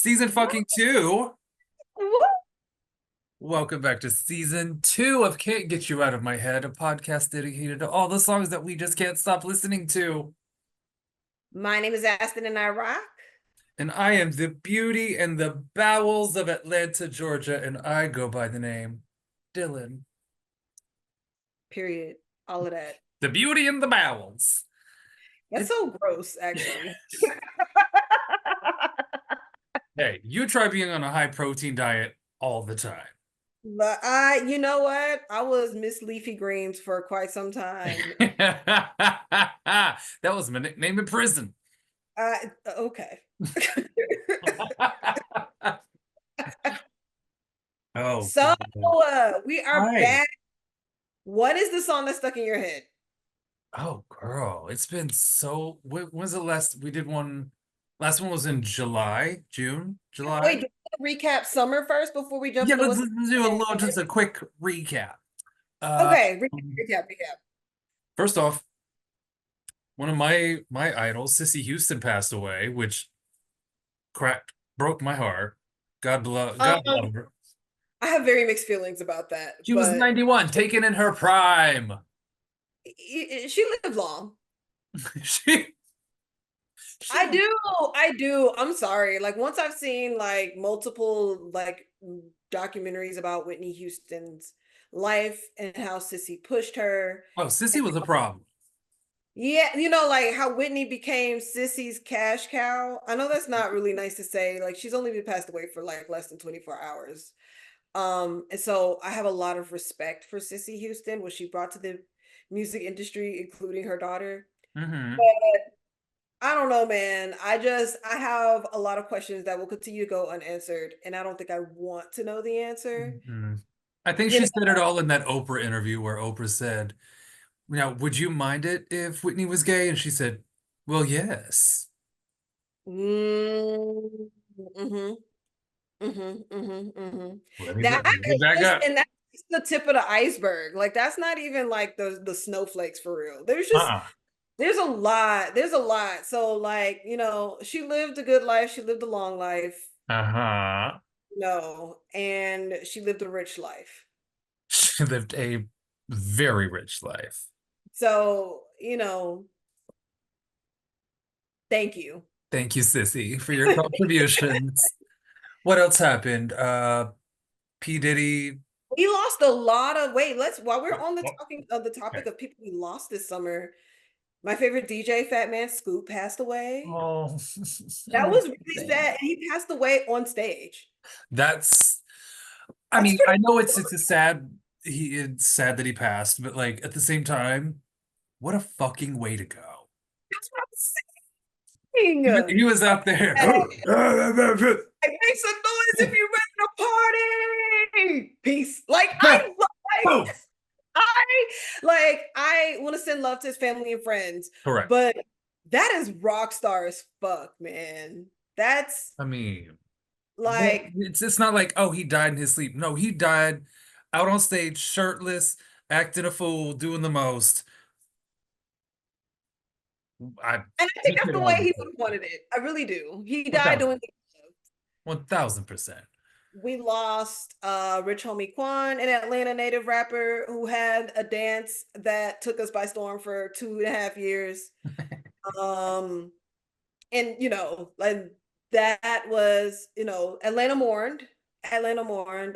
Season fucking two. Woo! Welcome back to season two of Can't Get You Out of My Head, a podcast dedicated to all the songs that we just can't stop listening to. My name is Aston and I rock. And I am the beauty and the bowels of Atlanta, Georgia, and I go by the name Dylan. Period. All of that. The beauty and the bowels. That's so gross, actually. Hey, you try being on a high protein diet all the time. But you know what? I was Miss Leafy Greens for quite some time. That was my nickname in prison. Okay. Oh, So we are hi. back. What is the song that's stuck in your head? Oh, girl, it's been so. When was the last we did one? Last one was in July, June, Wait, July. do we recap summer first before we jump Yeah, into let's, what's let's do a little, just a quick recap. Uh, okay? Recap. First off, one of my idols, Sissy Houston, passed away, which cracked, broke my heart. God Um, love her. I have very mixed feelings about that, She was but 91, taken in her prime. she lived long. She, she, I do. I'm sorry. Like once I've seen like multiple like documentaries about Whitney Houston's life and how Sissy pushed her. oh, Sissy was a problem. Yeah, like how Whitney became Sissy's cash cow. I know that's not really nice to say. Like she's only been passed away for like less than 24 hours. And so I have a lot of respect for Sissy Houston, what she brought to the music industry, including her daughter. Hmm. But I don't know, man. I have a lot of questions that will continue to go unanswered, and I don't think I want to know the answer. Hmm. I think You she know, said it all in that Oprah interview where Oprah said, "Now, would you mind it if Whitney was gay?" And she said, "Well, yes." mm, mm-hmm, mm-hmm. Let me get back up. That's the tip of the iceberg. Like that's not even like the snowflakes for real. Uh-uh. There's a lot. There's a lot. So like, she lived a good life. She lived a long life. Uh-huh. No, and she lived a rich life. She lived a very rich life. So, thank you. Thank you, Sissy, for your contributions. What else happened? P. Diddy. We lost a lot of wait, let's while we're Oh, on oh, the okay. topic of people we lost this summer, my favorite DJ, Fat Man Scoop, passed away. Oh, That oh, was really sad. man. And he passed away on stage. That's, I That's mean, pretty I know cool. it's sad that he passed, but like at the same time, what a fucking way to go. That's what I'm saying. He was out there. Like, make some noise if you're ready to party. Peace. Boom. I want to send love to his family and friends, Correct. but that is rock star as fuck, man. That's I mean, like, it's not like, oh, he died in his sleep. No, he died out on stage, shirtless, acting a fool, doing the most. I and I think can't that's say the the way wrong he would word. have wanted it. I really do. He died 1,000. doing the 1,000%. we lost Rich Homie Quan, an Atlanta native rapper who had a dance that took us by storm for 2.5 years. Um, and like that was, Atlanta mourned.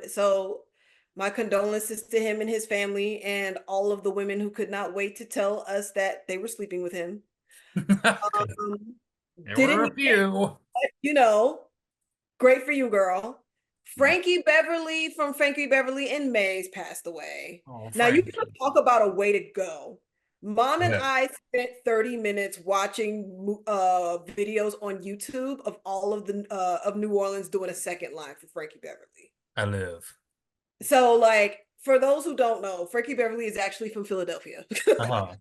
So my condolences to him and his family and all of the women who could not wait to tell us that they were sleeping with him. 'Cause Um, there were didn't a few. you know, great for you, girl. Frankie Beverly and Maze passed away. Oh, Now you Frank. can talk about a way to go. Mom and Yeah. I spent 30 minutes watching videos on YouTube of all of the of New Orleans doing a second line for Frankie Beverly. I live. So like for those who don't know, Frankie Beverly is actually from Philadelphia. Uh-huh.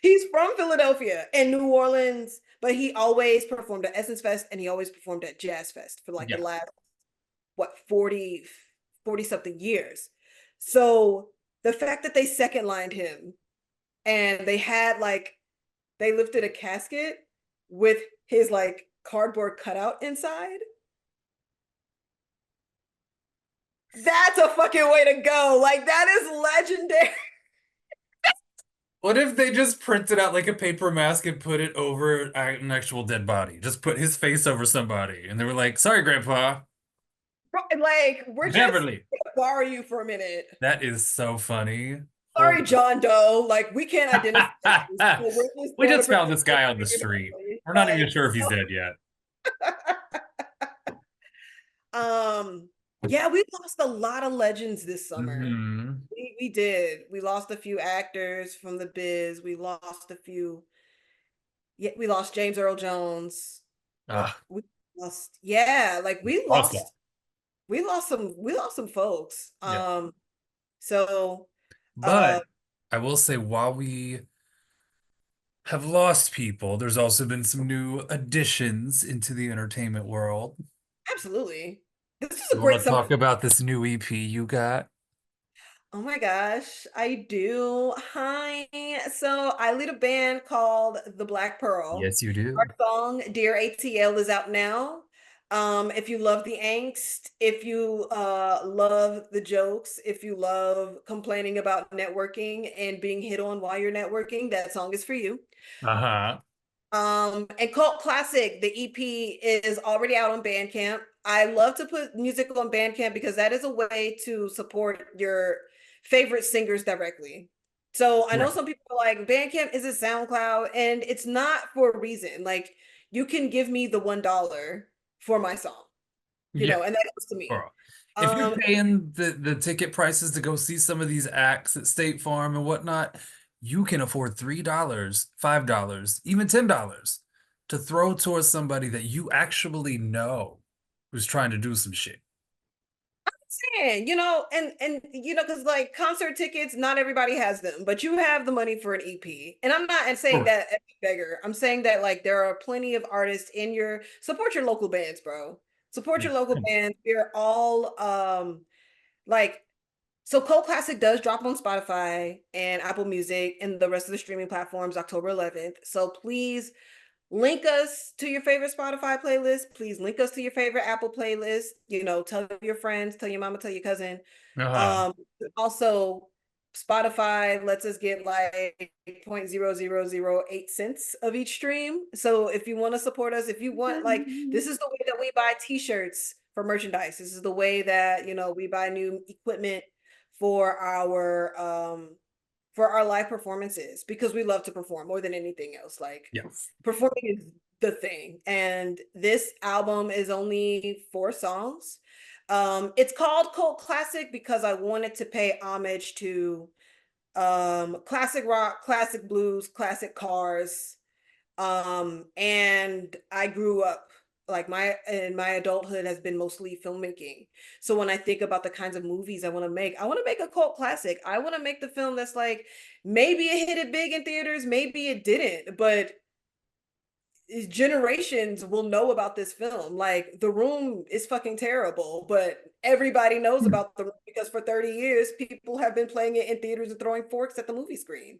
He's from Philadelphia and New Orleans, but he always performed at Essence Fest and he always performed at Jazz Fest for like the Yeah. last what 40 something years. So the fact that they second lined him and they lifted a casket with his like cardboard cutout inside. That's a fucking way to go. Like that is legendary. What if they just printed out like a paper mask and put it over an actual dead body? Just put his face over somebody, and they were like, "Sorry, Grandpa, Like we're just Beverly." gonna borrow you for a minute. That is so funny. Sorry, Holy. John Doe. Like we can't identify you, so we're just We going to just found pretend this like guy on the you're street. Beverly. We're not even Like, sure if he's dead yet. um, yeah, we lost a lot of legends this summer. Hmm. We did. We lost a few actors from the biz. We lost a few. Yeah, we lost James Earl Jones. Ah, We lost. Yeah, like awesome. we lost some folks. Yeah. So But I will say, while we have lost people, there's also been some new additions into the entertainment world. absolutely. This is a You want great to summer. talk about this new EP you got? Oh my gosh, I do. Hi. So I lead a band called The Black Pearl. Yes, you do. Our song Dear ATL is out now. If you love the angst, if you love the jokes, if you love complaining about networking and being hit on while you're networking, that song is for you. Uh-huh. And Cult Classic, the EP is already out on Bandcamp. I love to put music on Bandcamp because that is a way to support your favorite singers directly. So I know Right. some people are like, Bandcamp is a SoundCloud, and it's not for a reason. Like, you can give me the $1 for my song, Yeah. and that goes to me. Girl. If you're Um, paying the ticket prices to go see some of these acts at State Farm and whatnot, you can afford $3, $5, even $10 to throw towards somebody that you actually know who's trying to do some shit. saying, because like concert tickets, not everybody has them, but you have the money for an EP. And I'm not saying Correct. that as a beggar. I'm saying that like there are plenty of artists in your support your local bands, bro. Support Yeah. your local bands. They're all like so Cult Classic does drop on Spotify and Apple Music and the rest of the streaming platforms October 11th. So please link us to your favorite Spotify playlist. Please link us to your favorite Apple playlist. Tell your friends, tell your mama, tell your cousin. Uh-huh. Um, Also, Spotify lets us get like 0.0008 cents of each stream. So if you want to support us, if you want, like, this is the way that we buy t-shirts for merchandise. This is the way that, we buy new equipment for our live performances because we love to perform more than anything else. Like Yes. performing is the thing. And this album is only 4 songs. It's called Cult Classic because I wanted to pay homage to classic rock, classic blues, classic cars. And I grew up like my adulthood has been mostly filmmaking. So when I think about the kinds of movies I want to make a cult classic. I want to make the film that's like maybe it hit it big in theaters, maybe it didn't, but generations will know about this film. Like The Room is fucking terrible, but everybody knows about The Room because for 30 years people have been playing it in theaters and throwing forks at the movie screen.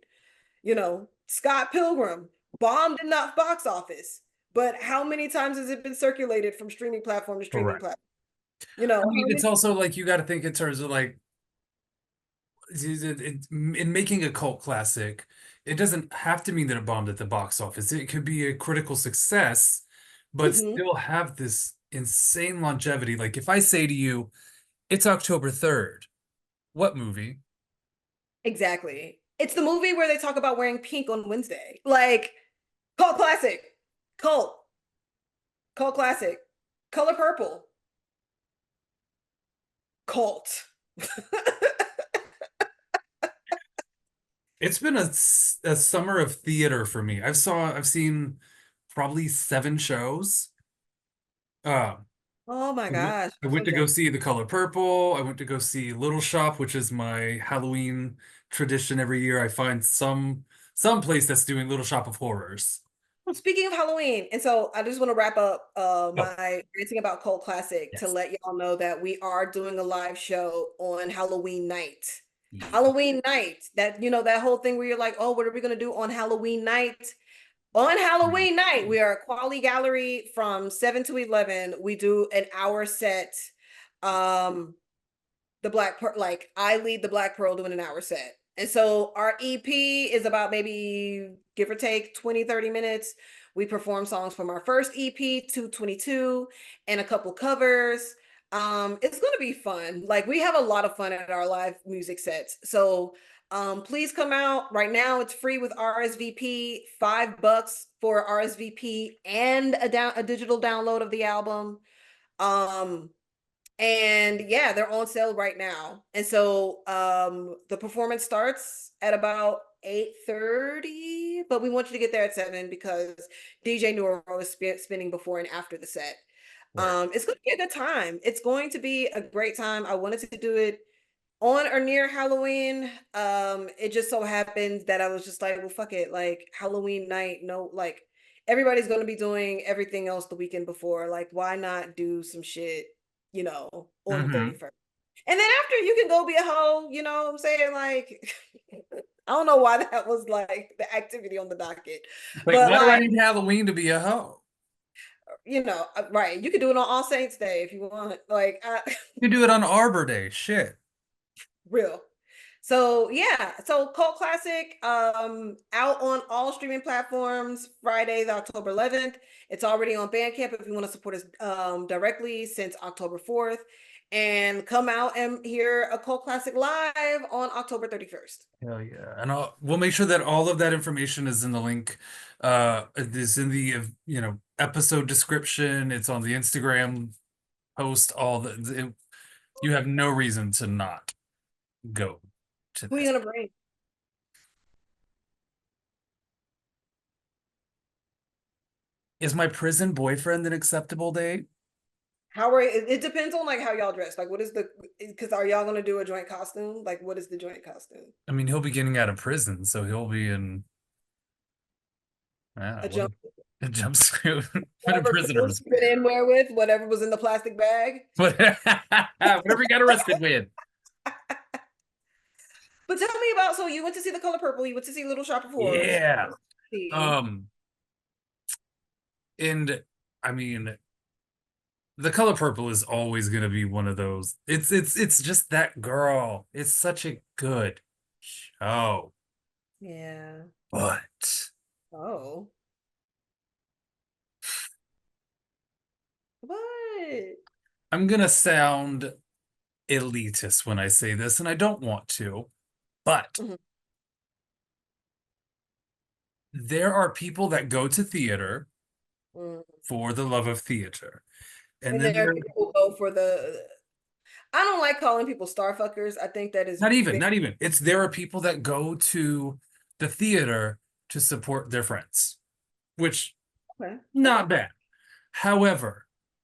Scott Pilgrim bombed in the box office, but how many times has it been circulated from streaming platform to streaming Correct. platform? I How mean, it's many? also like you got to think in terms of like in making a cult classic, it doesn't have to mean that it bombed at the box office. It could be a critical success, but Mhm. still have this insane longevity. Like if I say to you, it's October 3rd, what movie? Exactly. It's the movie where they talk about wearing pink on Wednesday. Like cult classic, cult, cult classic, color purple, cult. It's been a summer of theater for me. I've seen probably 7 shows. Uh, Oh my gosh, I I'm went so to go jealous. see The Color Purple. I went to go see Little Shop, which is my Halloween tradition every year. I find some place that's doing Little Shop of Horrors. Speaking of Halloween, and so I just want to wrap up Oh, my ranting about Cult Classic to yes. let y'all know that we are doing a live show on Halloween night. Yeah. Halloween night, that that whole thing where you're like, oh, what are we gonna do on Halloween night? On Halloween night, we are at Quali Gallery from 7 to 11. We do an hour set. Um, the Black Pearl, like I lead the Black Pearl doing an hour set. And so our EP is about maybe give or take 20, 30 minutes. We perform songs from our first EP, 222, and a couple covers. It's gonna be fun. Like we have a lot of fun at our live music sets. So please come out. Right now it's free with RSVP, $5 for RSVP and a digital download of the album. Um, and yeah, they're on sale right now. And so the performance starts at about 8:30, but we want you to get there at 7 because DJ Neuro is spinning before and after the set. Word. It's going to be a good time. It's going to be a great time. I wanted to do it on or near Halloween. It just so happened that I was just like, well, fuck it. Like Halloween night, no, like everybody's going to be doing everything else the weekend before. Like, why not do some shit, on the Mm-hmm. 31st? And then after you can go be a hoe, you know what I'm saying? Like, I don't know why that was like the activity on the docket, Like, but why do I like, need Halloween to be a hoe? right. You can do it on All Saints Day if you want. Like, You do it on Arbor Day. Shit. real. So yeah, so Cult Classic, out on all streaming platforms Friday, the October 11th. It's already on Bandcamp if you want to support us directly since October 4th. And come out and hear a Cult Classic live on October 31st. Hell yeah. And we'll make sure that all of that information is in the link. It is in the episode description. It's on the Instagram post. You have no reason to not go to Who are you this. gonna bring? Is my prison boyfriend an acceptable date? How are it depends on like how y'all dress. Like what is because are y'all gonna do a joint costume? Like what is the joint costume? I mean, he'll be getting out of prison, so he'll be in A what jump a jumpsuit. What a whatever prisoner clothes was you been in wear with, whatever was in the plastic bag. whatever he got arrested with. But tell me about so you went to see The Color Purple, you went to see Little Shop of Horrors. Yeah. See. Um, and I mean, The Color Purple is always gonna be one of those. It's just that girl. It's such a good show. Yeah. But Oh. What? I'm gonna sound elitist when I say this, and I don't want to, but Mhm. there are people that go to theater Mm. for the love of theater. And And then there are there people who go for the I don't like calling people star fuckers. I think that is not even. It's there are people that go to the theater to support their friends, which okay. Okay. not bad. However,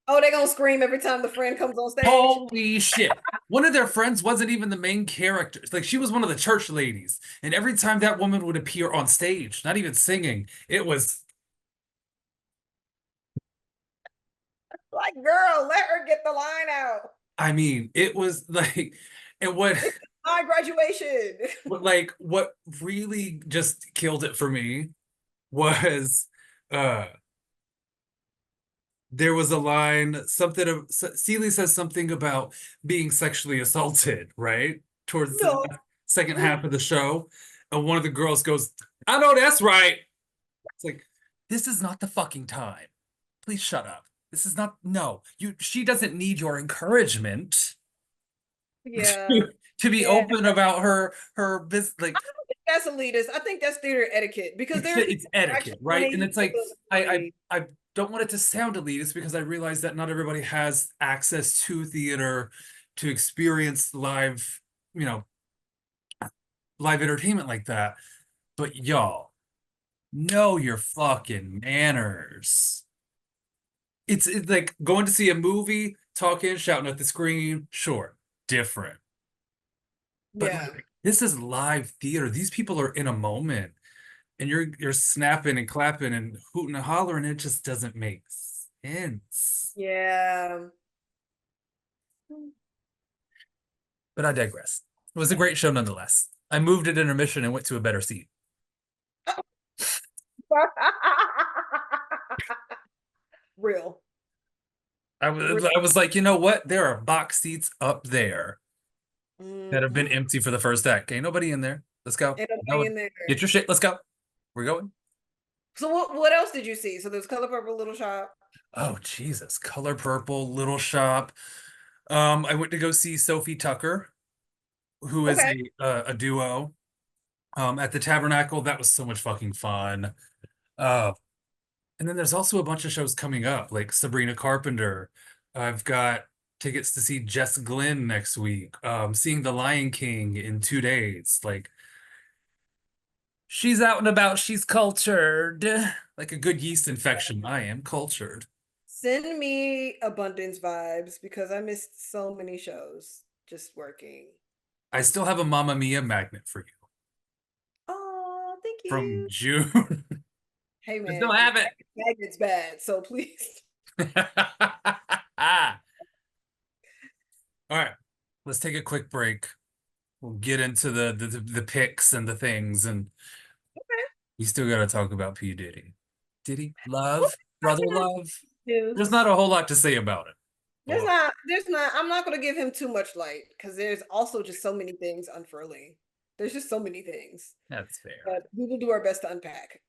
Oh, they're gonna scream every time the friend comes on stage. holy shit. One of their friends wasn't even the main character. Like she was one of the church ladies. And every time that woman would appear on stage, not even singing, it was, Like, girl, let her get the line out. I mean, it was like, and It's my graduation. what really just killed it for me was uh there was a line, something of Celie says something about being sexually assaulted, right? Towards the No. second half of the show. And one of the girls goes, I know that's right. It's like, this is not the fucking time. Please shut up. This is not, no. She doesn't need your encouragement Yeah. to be Yeah. open about her business. Like, That's elitist. I think that's theater etiquette because there are people it's who are etiquette, actually want right? to And use it's like the I ability. I don't want it to sound elitist because I realize that not everybody has access to theater to experience you know, live entertainment like that. But y'all, know your fucking manners. It's like going to see a movie, talking, shouting at the screen, sure, different. But Yeah. like, this is live theater. These people are in a moment. And you're snapping and clapping and hooting and hollering. It just doesn't make sense. Yeah. But I digress. It was a great show nonetheless. I moved at intermission and went to a better seat. Real. I Real. was like, you know what? There are box seats up there that have been Mhm. empty for the first act. Ain't nobody in there. Let's go. Ain't We're nobody going. in there. Get your shit. Let's go. We're going. So what else did you see? So there's Color Purple Little Shop. Oh Jesus. Color Purple, Little Shop. I went to go see Sophie Tucker, who is Okay. a duo. At the Tabernacle. That was so much fucking fun. Uh, and then there's also a bunch of shows coming up, like Sabrina Carpenter. I've got tickets to see Jess Glynn next week. Seeing The Lion King in 2 days. Like she's out and about. She's cultured. Like a good yeast infection. I am cultured. Send me Abundance vibes because I missed so many shows just working. I still have a Mamma Mia magnet for you Oh, thank from you. June. Hey I still man, have it. magnet's bad, so please. All right, let's take a quick break. We'll get into the picks and the things, and we still got to talk about P. Diddy. Diddy, We'll love, be brother, talking love. There's not news. a whole lot to say about it, but I'm not gonna give him too much light because there's also just so many things unfurling. There's just so many things. that's fair. But we will do our best to unpack.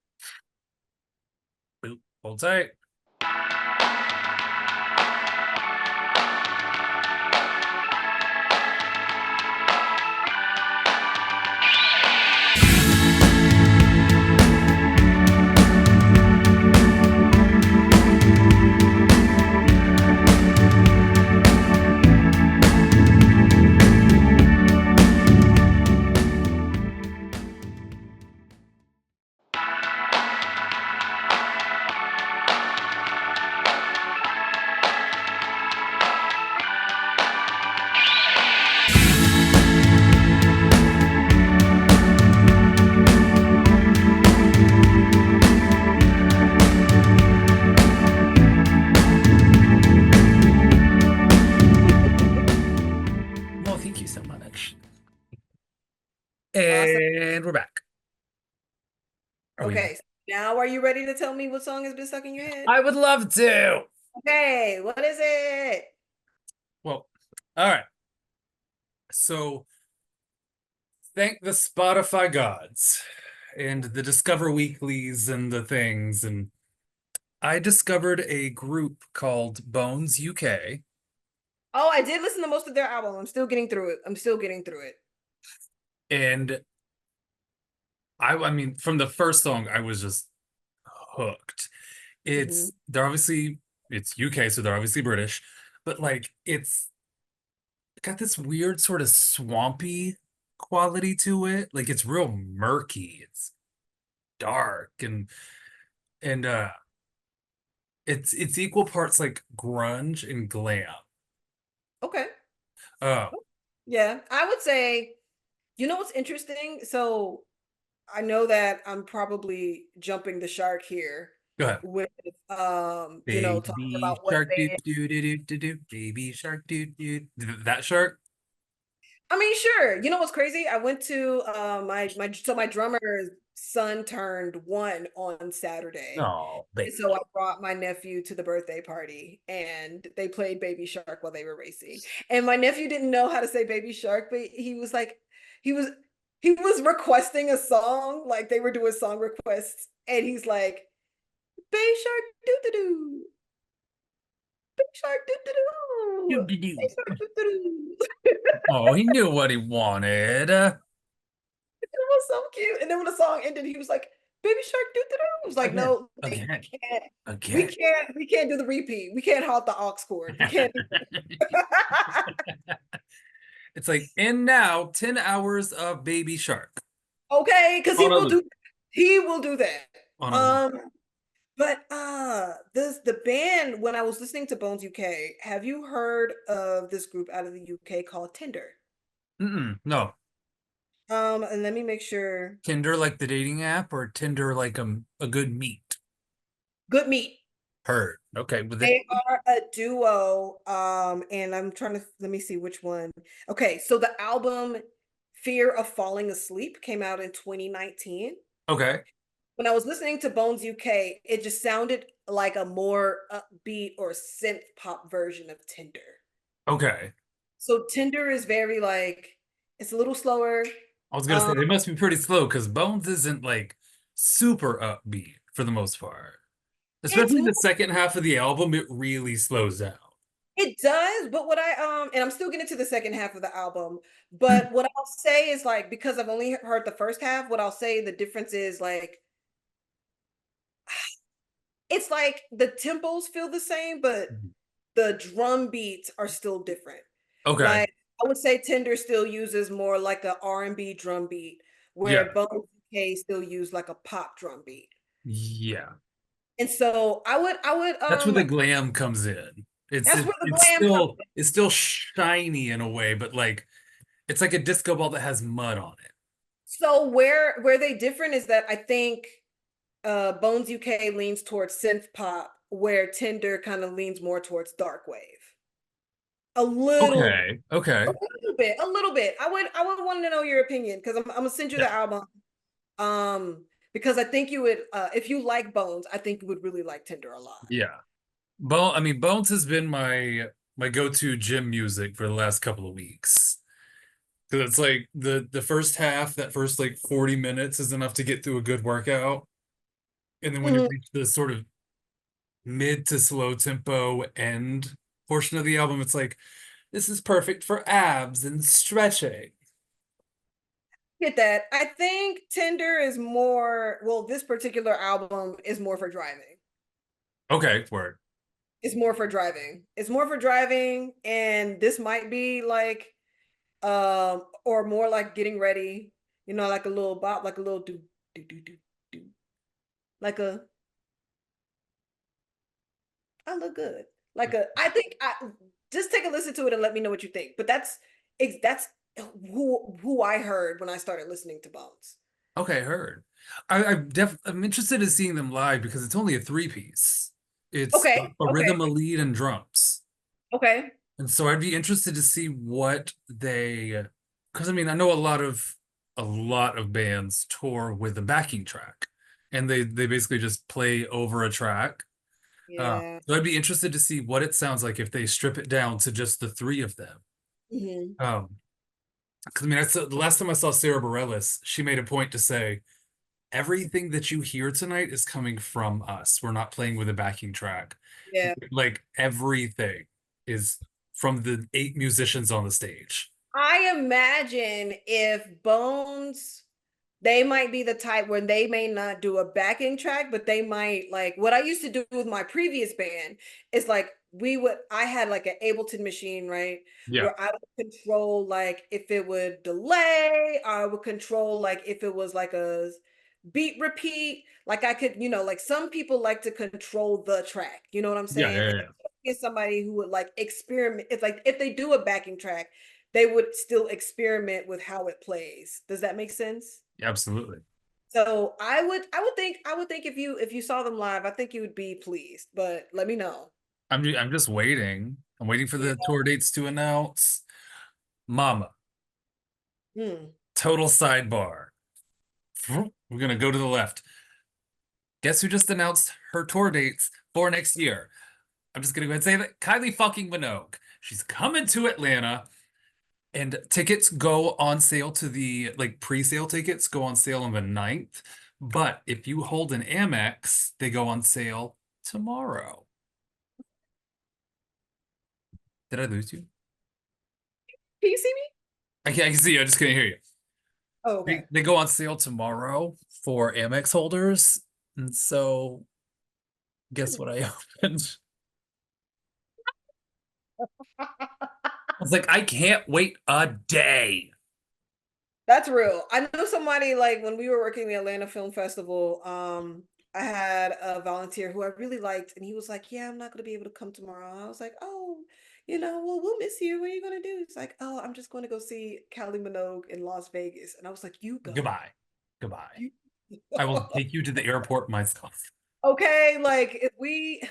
Boop, hold tight. Well, thank you so much. Awesome. And we're back. Are we? Okay, so now are you ready to tell me what song has been stuck in your head? I would love to. Okay, what is it? Well, all right. So thank the Spotify gods and the Discover Weeklies and the things. And I discovered a group called Bones UK. Oh, I did listen to most of their album. I'm still getting through it. I'm still getting through it. And I mean, from the first song, I was just hooked. Mhm. They're obviously, it's UK, so they're obviously British, but like, it's got this weird sort of swampy quality to it. Like, it's real murky. It's dark and it's equal parts like grunge and glam. Okay. Oh, Yeah, I would say, you know what's interesting? So I know that I'm probably jumping the shark here go ahead. with talking Baby about what shark doo band. doo doo doo doo doo. Baby shark doo doo. That shark? I mean, sure. You know what's crazy? I went to my drummer's son turned 1 on Saturday. Oh, And baby. so I brought my nephew to the birthday party and they played Baby Shark while they were racing. And my nephew didn't know how to say Baby Shark, but he was like, he was he was requesting a song, like they were doing song requests, and he's like, Baby Shark doo doo doo, Baby Shark doo doo Doo doo, doo Baby doo. Shark doo doo doo. Oh, he knew what he wanted. It was so cute. And then when the song ended, he was like, Baby Shark doo doo doo. I was like, Again, no, like again, we again. can't, we can't do the repeat. We can't halt the aux chord. We can't do It's like, and now 10 hours of Baby Shark okay, because on a loop. he will do that. On a loop. Um, but this the band when I was listening to Bones UK, have you heard of this group out of the UK called Tinder? No. And let me make sure. Tinder like the dating app or Tinder like a good meet? Good Meat. Heard. Okay, with it. They are a duo. And I'm trying to let me see which one. Okay, so the album Fear of Falling Asleep came out in 2019. Okay. when I was listening to Bones UK, it just sounded like a more upbeat or synth pop version of Tinder. Okay. So Tinder is very like it's a little slower. I was gonna say Um, they must be pretty slow because Bones isn't like super upbeat for the most part. it's Especially the second half of the album, it really slows down. it does, but what I and I'm still getting to the second half of the album, but what I'll say is like because I've only heard the first half, what I'll say the difference is like it's like the tempos feel the same, but the drum beats are still different. Okay. Like I would say Tinder still uses more like a R&B drum beat, Yeah. where Bones UK still use like a pop drum beat. Yeah. And so I would That's where the glam comes in. that's where the It's glam comes still in. it's still shiny in a way, but like it's like a disco ball that has mud on it. So where they different is that I think Bones UK leans towards synth pop, where Tinder kind of leans more towards dark wave. A little, Okay. Okay. a little bit. I would want to know your opinion because I'm gonna send you Yeah. the album. Because I think you would, if you like Bones, I think you would really like Tinder a lot. Yeah. I mean, Bones has been my go-to gym music for the last couple of weeks. Because it's like the first half, that first like 40 minutes is enough to get through a good workout. And then when you Mhm. reach the sort of mid to slow tempo end portion of the album, it's like this is perfect for abs and stretching. Get that? I think Tinder is more. Well, this particular album is more for driving. Okay, word. It's more for driving. It's more for driving, and this might be like or more like getting ready, like a little bop, like a little do, like a I look good. Like a I think I just take a listen to it and let me know what you think. But that's who I heard when I started listening to Bones. Okay, heard. I'm interested in seeing them live because it's only a three piece. It's Okay, a okay, rhythm, a lead, and drums. okay. And so I'd be interested to see what because I mean, I know a lot of bands tour with a backing track, and they basically just play over a track. Yeah. So I'd be interested to see what it sounds like if they strip it down to just the three of them. Hmm. Because I mean, the last time I saw Sarah Bareilles, she made a point to say everything that you hear tonight is coming from us. We're not playing with a backing track. Yeah. Like everything is from the eight musicians on the stage. I imagine if Bones, they might be the type where they may not do a backing track, but they might like what I used to do with my previous band is like I had like an Ableton machine, right? Yeah. Where I would control like if it would delay, I would control like if it was like a beat repeat. Like I could, like some people like to control the track. You know what I'm Yeah, saying? yeah, And yeah. is somebody who would like experiment. It's like if they do a backing track, they would still experiment with how it plays. Does that make sense? Yeah, absolutely. So I would think if you saw them live, I think you would be pleased. But let me know. I'm just waiting. I'm waiting for Yeah. the tour dates to announce. Mama, Hmm. total sidebar. We're gonna go to the left. Guess who just announced her tour dates for next year? I'm just gonna go ahead and say that Kylie fucking Minogue. She's coming to Atlanta, and tickets go on sale to the like pre-sale tickets go on sale on the 9th. But if you hold an Amex, they go on sale tomorrow. Did I lose you? Can you see me? I can see you. I just couldn't hear you. Oh, They, okay. they go on sale tomorrow for Amex holders. And so guess what I opened? I was like, I can't wait a day. That's real. I know somebody like when we were working the Atlanta Film Festival, I had a volunteer who I really liked, and he was like, "Yeah, I'm not gonna be able to come tomorrow." I was like, "Oh, well, we'll miss you. What are you gonna do?" He's like, "Oh, I'm just going to go see Kylie Minogue in Las Vegas." And I was like, "You go. Goodbye. Goodbye. You I will take you to the airport myself. okay, like if we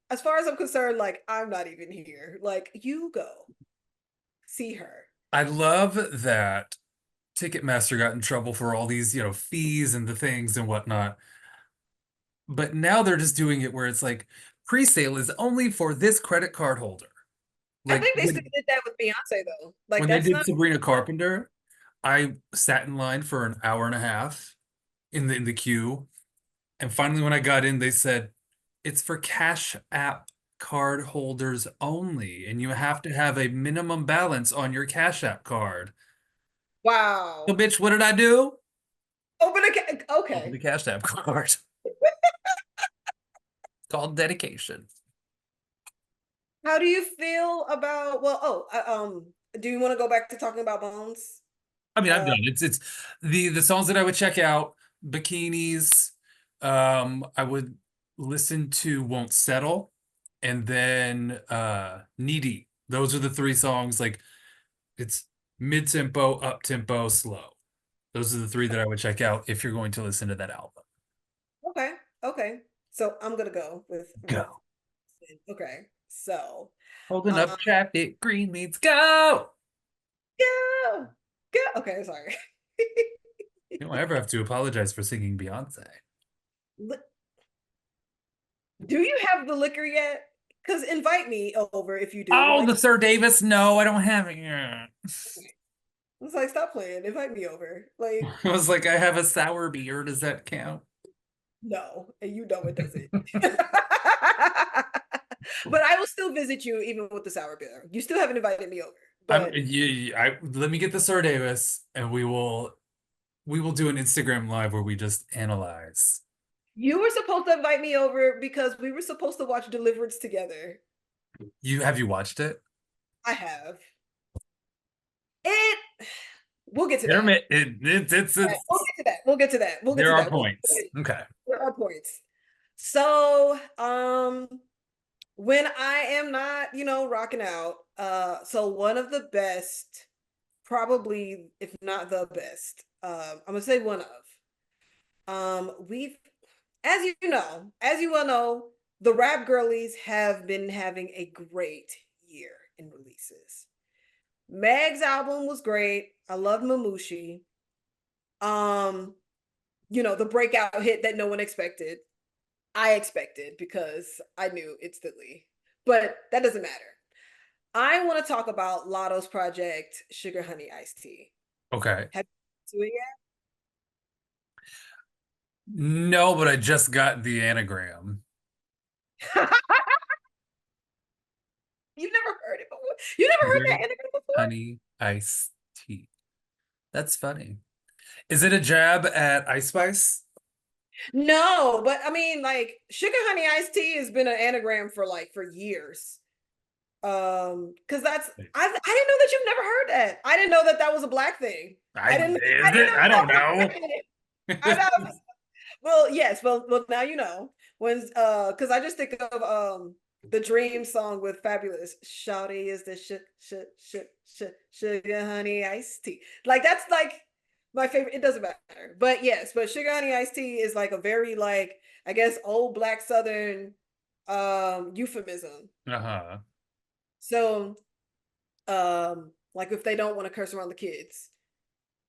as far as I'm concerned, like I'm not even here. Like you go see her. I love that Ticketmaster got in trouble for all these, fees and the things and whatnot. but now they're just doing it where it's like pre-sale is only for this credit card holder. I Like think they still did that with Beyonce though. Like when they that's did not Sabrina Carpenter, I sat in line for an hour and a half in the queue, and finally when I got in, they said it's for Cash App card holders only, and you have to have a minimum balance on your Cash App card. So, wow. bitch, what did I do? Open the Okay. Cash App card. Called dedication. How do you feel about do you want to go back to talking about Bones? I mean, I'm Uh done. It's the songs that I would check out, Bikinis. I would listen to Won't Settle, and then Needy. Those are the three songs. Like it's mid tempo, up tempo, slow. Those are the three that I would check out if you're going to listen to that album. okay. Okay. So I'm gonna go with Go. okay. So Holding um up traffic, green means go. go go okay, sorry. You don't ever have to apologize for singing Beyonce. Li- Do you have the liquor yet? Because invite me over if you do. Oh, Like the Sir Davis. No, I don't have it yet. it's like stop playing. Invite me over. Like I was like, I have a sour beer. Does that count? no, and you know it doesn't. But I will still visit you even with the sour beer. You still haven't invited me over. I'm But let me get the Sir Davis and we will do an Instagram live where we just analyze. you were supposed to invite me over because we were supposed to watch Deliverance together. You watched it? I have. It we'll get to that. Intermit Right, we'll get to that. We'll get to that. We'll get to there are that. points. Okay. There are points. So, when I am not, rocking out, so one of the best, probably if not the best, I'm gonna say one of, we've, as you well know, the rap girlies have been having a great year in releases. Meg's album was great. I love Mamushi. Um, the breakout hit that no one expected. I expected because I knew instantly, but that doesn't matter. I want to talk about Lotto's project, Sugar Honey Iced Tea. Okay. Have you seen it No, but I just got the anagram. yet? You've never heard it before. You never heard that Sugar, anagram before? honey, iced tea. That's funny. Is it a jab at Ice Spice? No, but I mean, like Sugar Honey Iced Tea has been an anagram for years. Because I didn't know that you've never heard that. I didn't know that that was a black thing. I Is didn't it? know I that don't was a know. black thing. I know. Well, yes. Well, now you know when because I just think of the Dream song with Fabulous. Shawty is the sugar honey iced tea. Like that's like my favorite. It doesn't matter, but yes, but sugar honey iced tea is like a very like I guess old black Southern euphemism. Uh-huh. So like if they don't want to curse around the kids,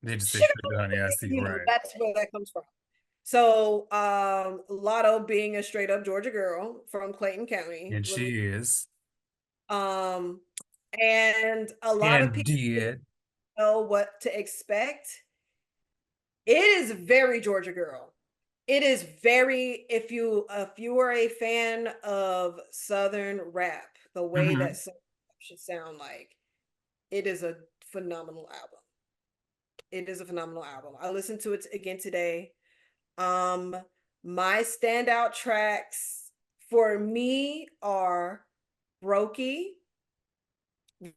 They just say sugar sugar honey iced tea, right? that's where that comes from. So, Lotto being a straight up Georgia girl from Clayton County, And she is um, and a lot of people Candid. know what to expect. It is very Georgia girl. It is very if you are a fan of Southern rap, the way that Hmm. Southern rap should sound like, it is a phenomenal album. It is a phenomenal album. I listened to it again today. Um, my standout tracks for me are Brokey,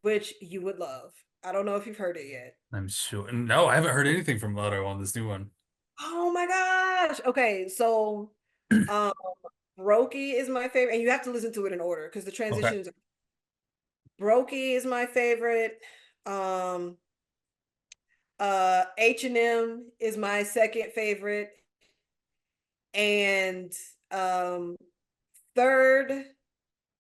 which you would love. I don't know if you've heard it yet. I'm sure. No, I haven't heard anything from Lotto on this new one. Oh my gosh. Okay, so um Brokey is my favorite, and you have to listen to it in order because the Okay. transitions. Brokey is my favorite. Um H&M is my second favorite. And third,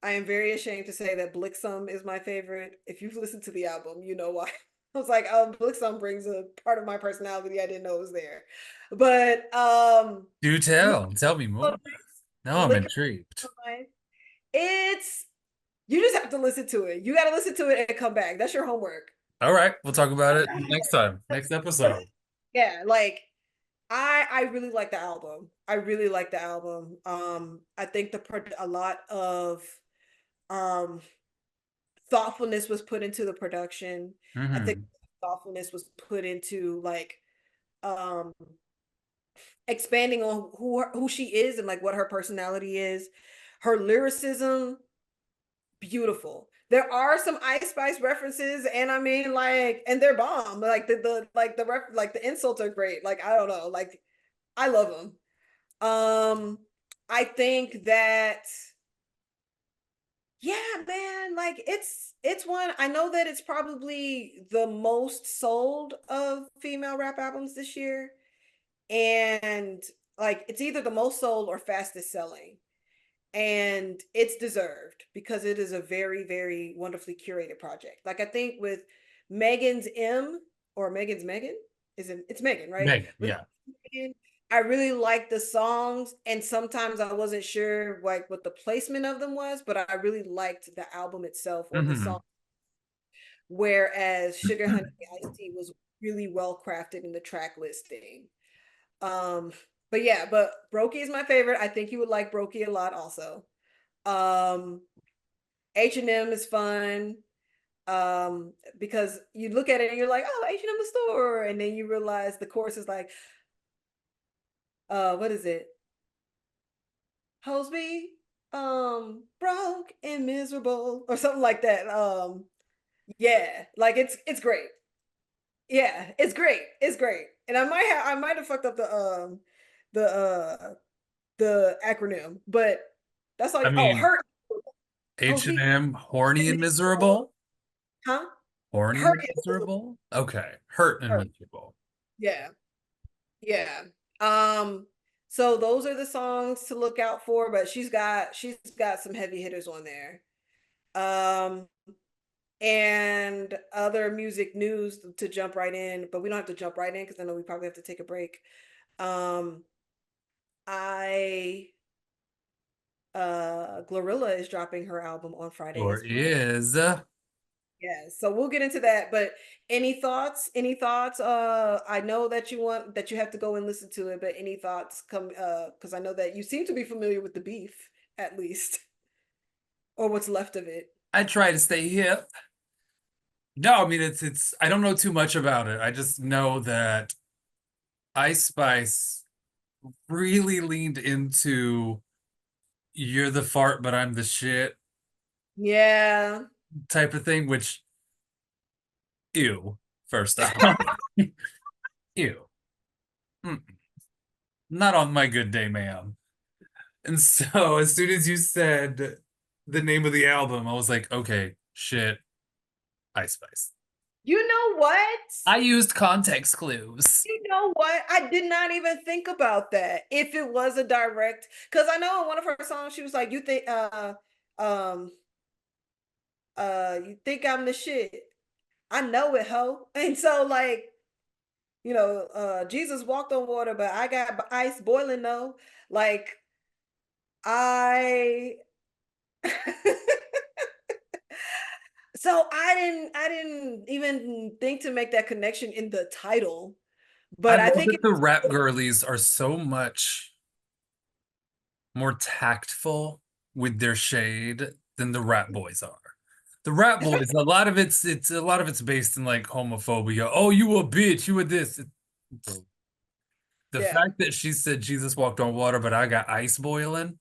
I am very ashamed to say that Blixum is my favorite. If you've listened to the album, you know why. I was like, Blixum brings a part of my personality I didn't know was there. But Do tell. Tell me more. Now I'm Liquor intrigued. Life. It's you just have to listen to it. You got to listen to it and come back. That's your homework. All right, we'll talk about it next time, next episode. Yeah, like I really like the album. I really like the album. I think a lot of um thoughtfulness was put into the production. I think Hmm. thoughtfulness was put into like um expanding on who she is and like what her personality is. Her lyricism, beautiful. There are some Ice Spice references, and I mean, like, and they're bomb. Like like the insults are great. Like I don't know, like I love them. I think that yeah, man, like it's one. I know that it's probably the most sold of female rap albums this year, and like it's either the most sold or fastest selling, and it's deserved because it is a very, very wonderfully curated project. Like I think with Megan's M or Megan's Megan, is it? It's Megan, right? Megan, With yeah. Megan, I really liked the songs, and sometimes I wasn't sure like what the placement of them was, but I really liked the album itself or the song. Hmm. Whereas Sugar Honey Iced Tea was really well crafted in the track listing. Um, but yeah, but Brokey is my favorite. I think you would like Brokey a lot also. Um, H&M is fun. Because you look at it and you're like, oh, H&M the store, and then you realize the chorus is like, what is it? Hosby, broke and miserable, or something like that. Yeah, like it's great. Yeah, it's great. It's great. And I might have fucked up the the acronym, but that's I like oh mean, hurt Hosby H&M, horny and and miserable. miserable. Huh? Horny Hurt and and miserable. miserable. Okay, hurt and Hurt. miserable. Yeah. Yeah. Um, so those are the songs to look out for, but she's got some heavy hitters on there. Um, and other music news to jump right in, but we don't have to jump right in because I know we probably have to take a break. Um, I Glorilla is dropping her album on Friday Or as well. is. Yeah, so we'll get into that. But any thoughts? Any thoughts? I know that you have to go and listen to it, but any thoughts come because I know that you seem to be familiar with the beef, at least, or what's left of it. I try to stay hip. No, I mean it's I don't know too much about it. I just know that Ice Spice really leaned into you're the fart, but I'm the shit Yeah. type of thing, which ew, first off. Ew. Mm, not on my good day, ma'am. And so as soon as you said the name of the album, I was like, okay, shit, Ice Spice. You know what? I used context clues. You know what? I did not even think about that. If it was a direct, because I know in one of her songs she was like, "You think, um, you think I'm the shit? I know it, ho." And so, like, Jesus walked on water, but I got ice boiling though. Like, I, so I didn't even think to make that connection in the title, I but I love think that the rap girlies are so much more tactful with their shade than the rap boys are. The rap boys, a lot of it's based in like homophobia. Oh, you a bitch, you a this. The yeah. fact that she said Jesus walked on water, but I got ice boiling,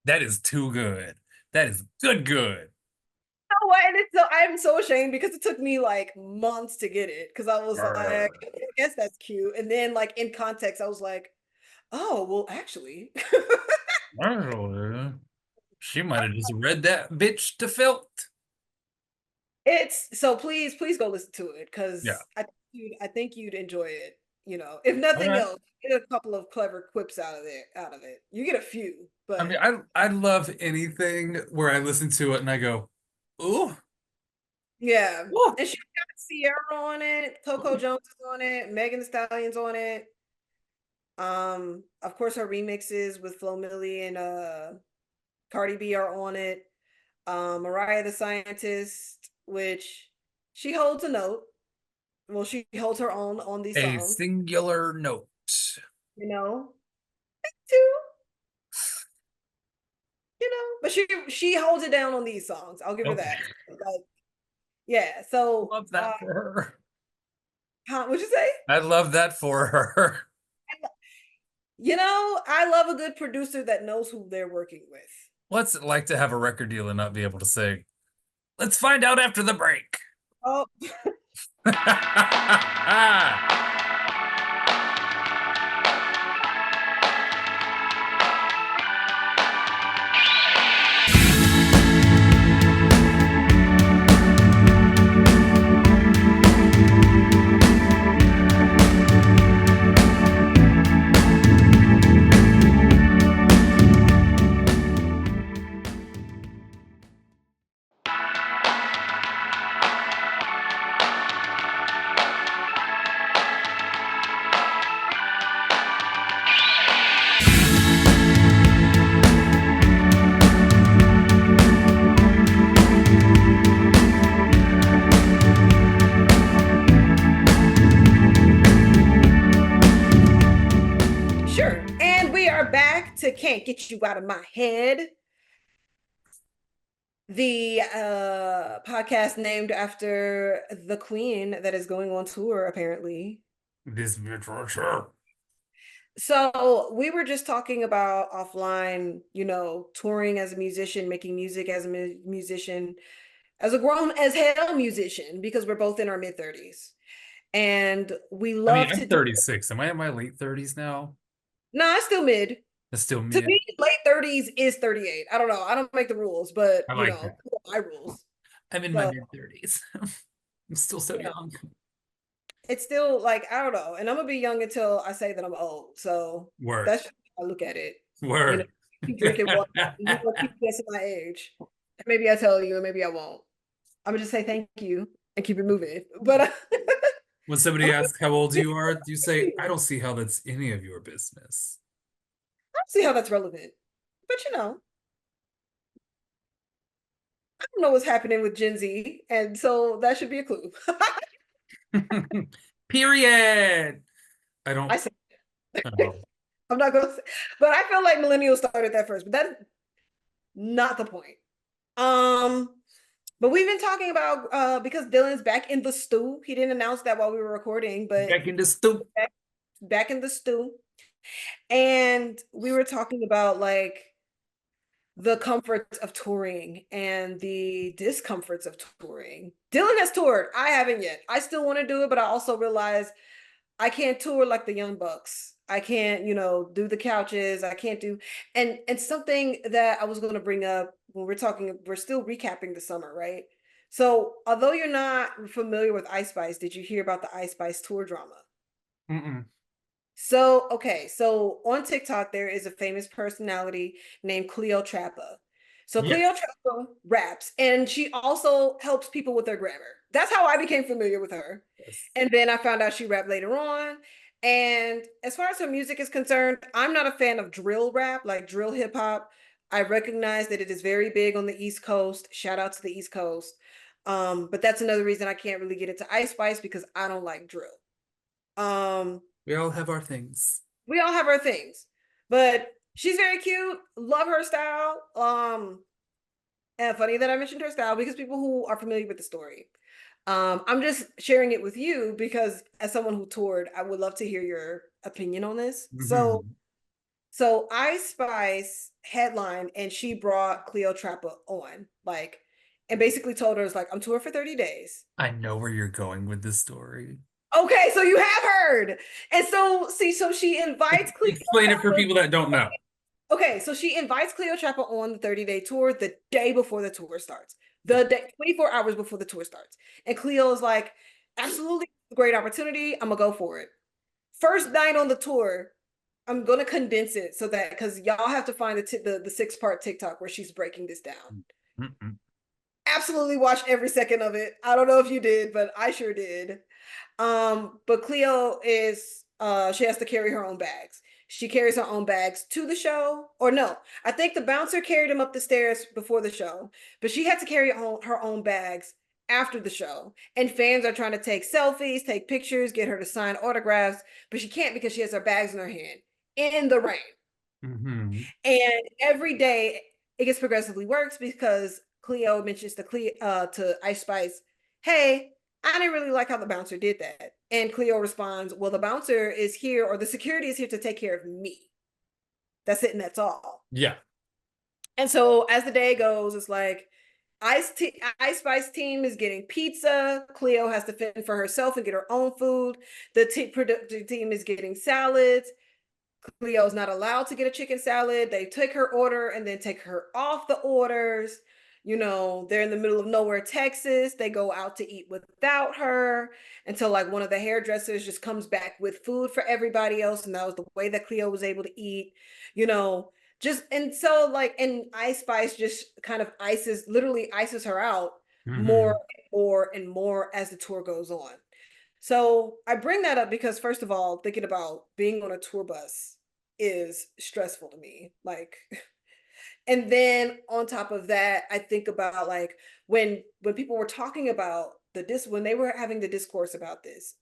that is too good. That is good, good. Know what? And it's so I'm so ashamed because it took me like months to get it because I was like, I Brr. guess that's cute. And then like in context, I was like, oh well, actually. She might have just read that bitch to felt. It's so please go listen to it Yeah. because I think you'd enjoy it. If All nothing right. else, get a couple of clever quips out of it. You get a few, I mean, but I love anything where I listen to it and I go, ooh, yeah. ooh. And she got Sierra on it, Coco Jones is on it, Megan Thee Stallion's on it. Of course, her remixes with Flo Milli and Cardi B are on it. Mariah the Scientist, which she holds a note. Well, she holds her own on these A songs, singular note. you know, too, but she holds it down on these songs. I'll give her Okay. that. Like, yeah. So, Love that for her. what'd you say? I love that for her. I love a good producer that knows who they're working with. What's it like to have a record deal and not be able to say, let's find out after the break? Oh, sure. And we are back to Can't Get You Out of My Head, the podcast named after the queen that is going on tour, apparently. This literature. So we were just talking about offline, touring as a musician, making music as a musician, as a grown as hell musician, because we're both in our mid-30s. And we I mean, love I'm to do. 36. Am I in my late 30s now? No, it's still mid. That's still To me. me, late 30s is 38. I don't know. I don't make the rules, but I like that. my rules. I'm in my So, mid 30s. I'm still so you know, young. it's still like, I don't know. And I'm gonna be young until I say that I'm old. So Word. that's just how I look at it. You know, Word. keep drinking water. You gonna keep guessing my age. And maybe I tell you, and maybe I won't. I'm gonna just say thank you and keep it moving. But When somebody asks how old you are, you say, I don't see how that's any of your business. I don't see how that's relevant. But I don't know what's happening with Gen Z, and so that should be a clue. Period. I don't. I say Oh. I'm not gonna say, but I feel like millennials started that first, but that's not the point. Um, but we've been talking about because Dylan's back in the stew. He didn't announce that while we were recording, but Back in the stoop. back in the stew. And we were talking about like the comforts of touring and the discomforts of touring. Dylan has toured. I haven't yet. I still want to do it, but I also realize I can't tour like the Young Bucks. I can't, do the couches. I can't do and something that I was going to bring up when we're still recapping the summer, right? So, although you're not familiar with Ice Spice, did you hear about the Ice Spice tour drama? Mm-mm. So, okay, so on TikTok, there is a famous personality named Cleo Trappa. So, Cleo Yes. Trappa raps, and she also helps people with their grammar. That's how I became familiar with her. Yes. And then I found out she rapped later on. And as far as her music is concerned, I'm not a fan of drill rap, like drill hip hop. I recognize that it is very big on the East Coast. Shout out to the East Coast. But that's another reason I can't really get into Ice Spice because I don't like drill. Um, We all have our things. we all have our things, but she's very cute. Love her style. And funny that I mentioned her style because people who are familiar with the story. I'm just sharing it with you because as someone who toured, I would love to hear your opinion on this. So, Mhm. so Ice Spice headline and she brought Cleo Trappa on, like, and basically told her, it's like, I'm touring for 30 days. I know where you're going with this story. Okay, so you have heard. And so, see, so she invites Cleo Explain it for Trappa. people that don't know. Okay, so she invites Cleo Trappa on the 30-day tour the day before the tour starts. The day, 24 hours before the tour starts. And Cleo is like, absolutely great opportunity. I'm gonna go for it. First night on the tour, I'm gonna condense it so that because y'all have to find the 6-part TikTok where she's breaking this down. Mm-mm. Absolutely watched every second of it. I don't know if you did, but I sure did. But Cleo is she has to carry her own bags. She carries her own bags to the show. Or no, I think the bouncer carried him up the stairs before the show, but she had to carry her own bags after the show. And fans are trying to take selfies, take pictures, get her to sign autographs, but she can't because she has her bags in her hand in the rain. Hmm. And every day it gets progressively worse because Cleo mentions to Ice Spice, "Hey, I didn't really like how the bouncer did that." And Cleo responds, "Well, the bouncer is here, or the security is here to take care of me. That's it, and that's all." Yeah. And so as the day goes, it's like Ice Spice team is getting pizza. Cleo has to fend for herself and get her own food. The production team is getting salads. Cleo's not allowed to get a chicken salad. They take her order and then take her off the orders. They're in the middle of nowhere, Texas. They go out to eat without her until like one of the hairdressers just comes back with food for everybody else. And that was the way that Cleo was able to eat, you know, just and so like and Ice Spice just kind of literally ices her out more Hmm. and more and more as the tour goes on. So I bring that up because, first of all, thinking about being on a tour bus is stressful to me. Like, and then on top of that, I think about like when people were talking about when they were having the discourse about this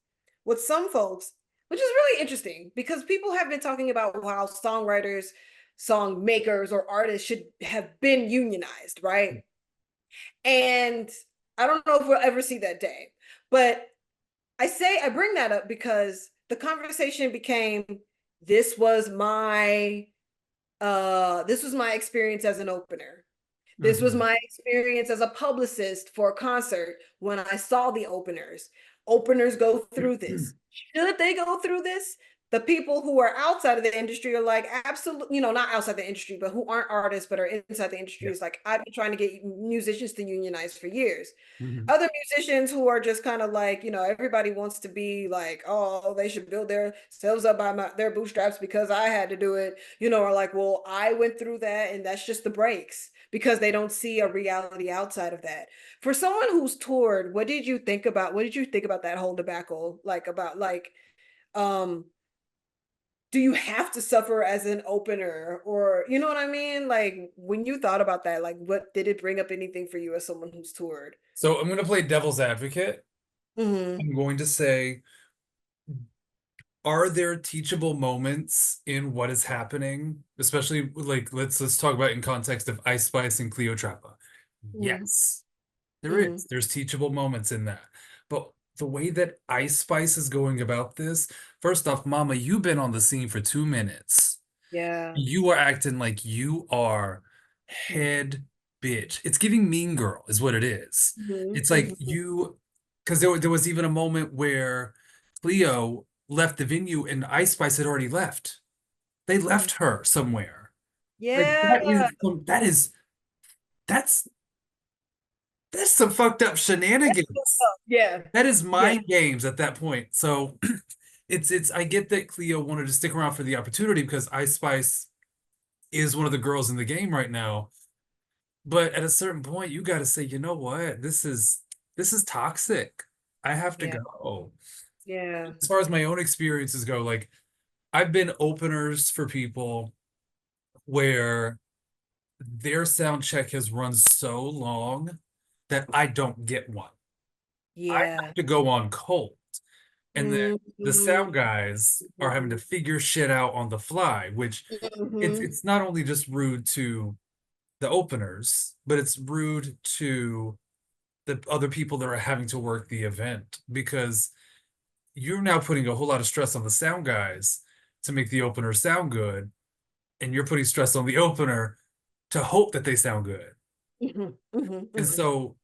with some folks, which is really interesting because people have been talking about how songwriters, song makers, or artists should have been unionized, right? And I don't know if we'll ever see that day, but I bring that up because the conversation became this was my this was my experience as an opener. This was Hmm. my experience as a publicist for a concert when I saw the openers. Openers go through this. Should they go through this? The people who are outside of the industry are like, absolutely, not outside the industry, but who aren't artists but are inside the industry Yeah. is like, I've been trying to get musicians to unionize for years. Hmm. Other musicians who are just kind of like, everybody wants to be like, oh, they should build themselves up by their bootstraps because I had to do it, are like, well, I went through that and that's just the breaks because they don't see a reality outside of that. For someone who's toured, what did you think about that whole debacle? Like about like, um, do you have to suffer as an opener or you know what I mean? Like when you thought about that, like what did it bring up anything for you as someone who's toured? So I'm going to play devil's advocate. Mm-hmm. I'm going to say, are there teachable moments in what is happening? Especially like let's talk about in context of Ice Spice and Cleotrapa. Mm-hmm. Yes, there Mm-hmm. is. There's teachable moments in that. But the way that Ice Spice is going about this, first off, Mama, you've been on the scene for 2 minutes. Yeah. You are acting like you are head bitch. It's giving Mean Girl, is what it is. Mm-hmm. It's like Mm-hmm. because there was even a moment where Cleo left the venue and Ice Spice had already left. They Mm-hmm. left her somewhere. Like Yeah. that's that's some fucked up shenanigans. Yeah. That is Yeah. mind games at that point. So it's I get that Cleo wanted to stick around for the opportunity because Ice Spice is one of the girls in the game right now. But at a certain point, you got to say, you know what? This is toxic. I have to Yeah. go. Yeah. As far as my own experiences go, like I've been openers for people where their sound check has run so long that I don't get one. I Yeah. have to go on cold. And then the Mm-hmm. sound guys are having to figure shit out on the fly, which it's Mm-hmm. it's not only just rude to the openers, but it's rude to the other people that are having to work the event because you're now putting a whole lot of stress on the sound guys to make the opener sound good, and you're putting stress on the opener to hope that they sound good. Mm-hmm. Mm-hmm. And Mm-hmm. so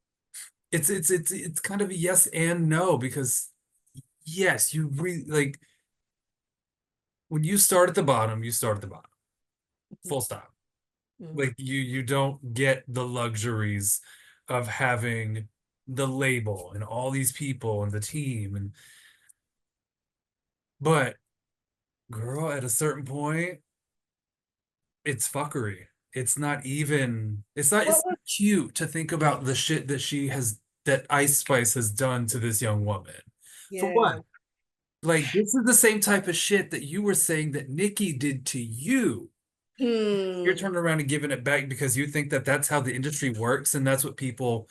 it's kind of a yes and no because yes, you really like when you start at the bottom, you start at the bottom. Full stop. Mm-hmm. Like you don't get the luxuries of having the label and all these people and the team and but girl, at a certain point, it's fuckery. What It's was not cute to think about the shit that Ice Spice has done to this young woman. For Yeah. one, Like this is the same type of shit that you were saying that Nikki did to you. You're Hmm. turning around and giving it back because you think that that's how the industry works and that's what people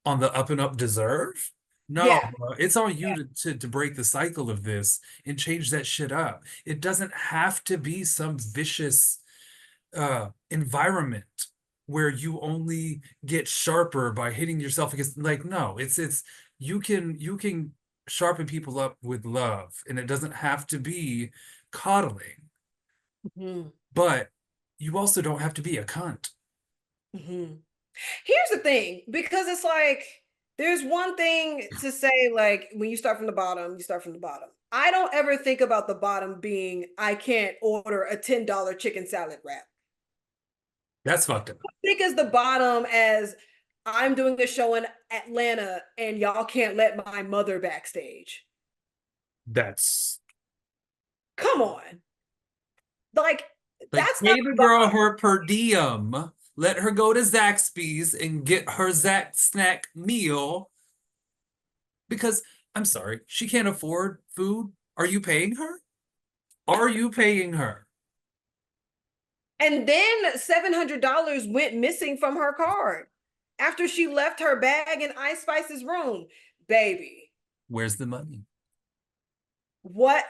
on the up and up deserve? No, Yeah. bro, it's on you to break the cycle of this and change that shit up. It doesn't have to be some vicious environment where you only get sharper by hitting yourself against like no, it's you can sharpen people up with love and it doesn't have to be coddling, Hmm. but you also don't have to be a cunt. Hmm. Here's the thing, because it's like there's one thing to say, like when you start from the bottom, you start from the bottom. I don't ever think about the bottom being I can't order a $10 chicken salad wrap. That's fucked up. Think as the bottom as I'm doing a show in Atlanta and y'all can't let my mother backstage. That's Come on. Like like that's not pay the the girl bottom. her per diem. Let her go to Zaxby's and get her Zax snack meal because I'm sorry, she can't afford food. Are you paying her? Are you paying her? And then $700 went missing from her card after she left her bag in Ice Spice's room. Baby, Where's the money? what?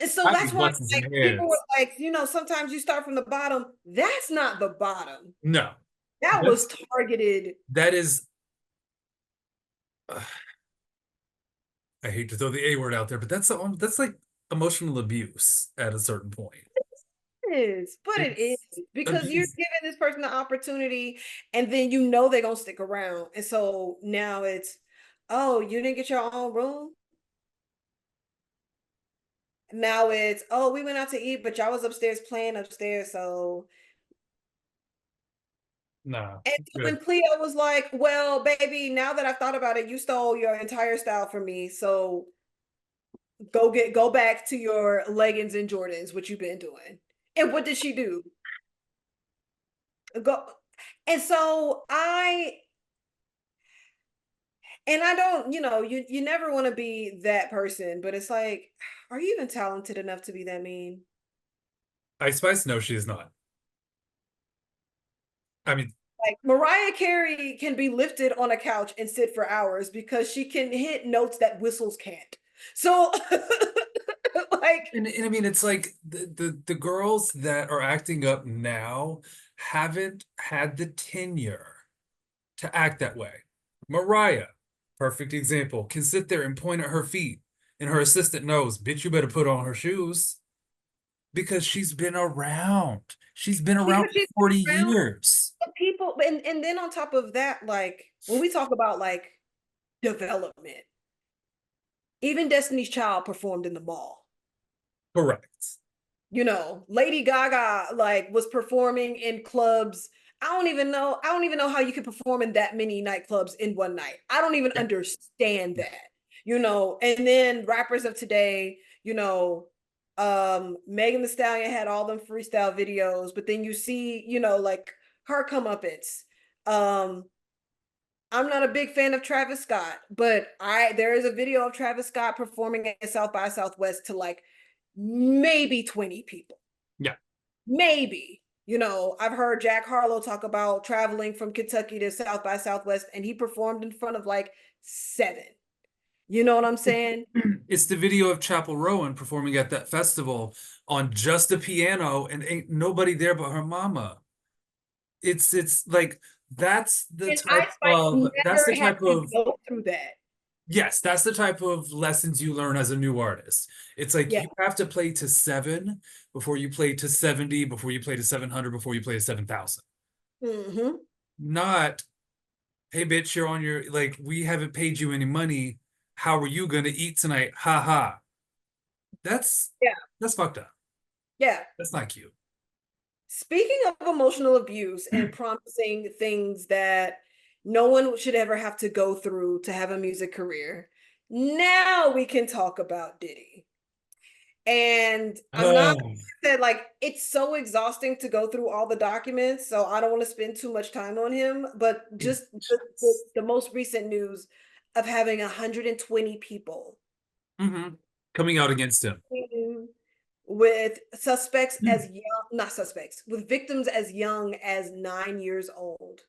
And so I'd be that's why, busting some like, people were heads. like, sometimes you start from the bottom. That's not the bottom. No, That was that's targeted. that is. Uh, I hate to throw the A word out there, but that's like emotional abuse at a certain point. But it is It's because you're abuse. giving this person the opportunity, and then they're gonna stick around. And so now it's, oh, you didn't get your own room. Now it's, oh, we went out to eat, but y'all was upstairs playing upstairs. So, Nah, and when good. Cleo was like, well, baby, now that I've thought about it, you stole your entire style from me. So go back to your leggings and Jordans, what you've been doing. And what did she do? Go. And so I don't, you never want to be that person, but it's like, are you even talented enough to be that mean? Ice Spice? No, she is not. I mean, Like Mariah Carey can be lifted on a couch and sit for hours because she can hit notes that whistles can't. So like and I mean, it's like the girls that are acting up now haven't had the tenure to act that way. Mariah, perfect example, can sit there and point at her feet, and her assistant knows, bitch, you better put on her shoes because she's been around. She's been around because she's for 40 around years. people, and then on top of that, like when we talk about like development, even Destiny's Child performed in the mall. Correct. Lady Gaga like was performing in clubs. I don't even know how you could perform in that many nightclubs in one night. I don't even Yeah. understand that. And then rappers of today, Megan the Stallion had all them freestyle videos, but then you see, like her comeuppance. Um, I'm not a big fan of Travis Scott, but there is a video of Travis Scott performing at South by Southwest to like maybe 20 people. Yeah. Maybe. I've heard Jack Harlow talk about traveling from Kentucky to South by Southwest, and he performed in front of like 7. You know what I'm saying? It's the video of Chapel Rowan performing at that festival on just a piano and ain't nobody there but her mama. It's like And Ice Spice that's never the had type to of go through that. yes, that's the type of lessons you learn as a new artist. It's like Yeah. you have to play to 7 before you play to 70, before you play to 700, before you play to 7,000. Hmm. Not, hey bitch, you're on your like we haven't paid you any money. How are you gonna eat tonight? Ha ha. That's Yeah. that's fucked up. Yeah. That's not cute. Speaking of emotional abuse and promising things that no one should ever have to go through to have a music career, now we can talk about Diddy. And I'm not Oh, said like it's so exhausting to go through all the documents, so I don't want to spend too much time on him. But it just the just most recent news, of having 120 people Hmm. Coming out against him. with suspects as young, not suspects, with victims as young as 9 years old.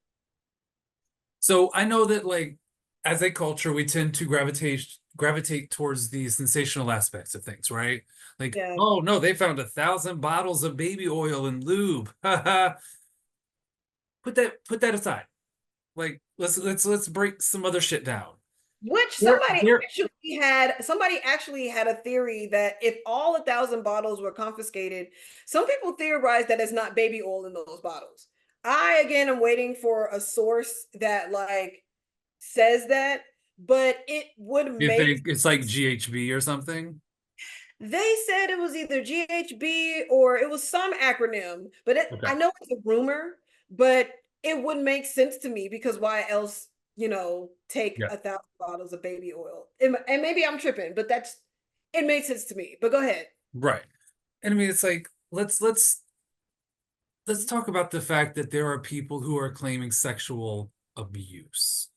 So I know that like as a culture, we tend to gravitate towards the sensational aspects of things, right? Like, Yeah. oh no, they found 1,000 bottles of baby oil and lube. Put that aside. Like, let's break some other shit down. Which There, somebody actually had a theory that if all 1,000 bottles were confiscated, some people theorized that it's not baby oil in those bottles. I again am waiting for a source that like says that, but it would you make think it's like GHB or something? they said it was either GHB or it was some acronym, but Okay. I know it's a rumor, but it would make sense to me because why else, take Yeah. 1,000 bottles of baby oil? And maybe I'm tripping, but it makes sense to me. But go ahead. Right. And I mean, it's like let's talk about the fact that there are people who are claiming sexual abuse.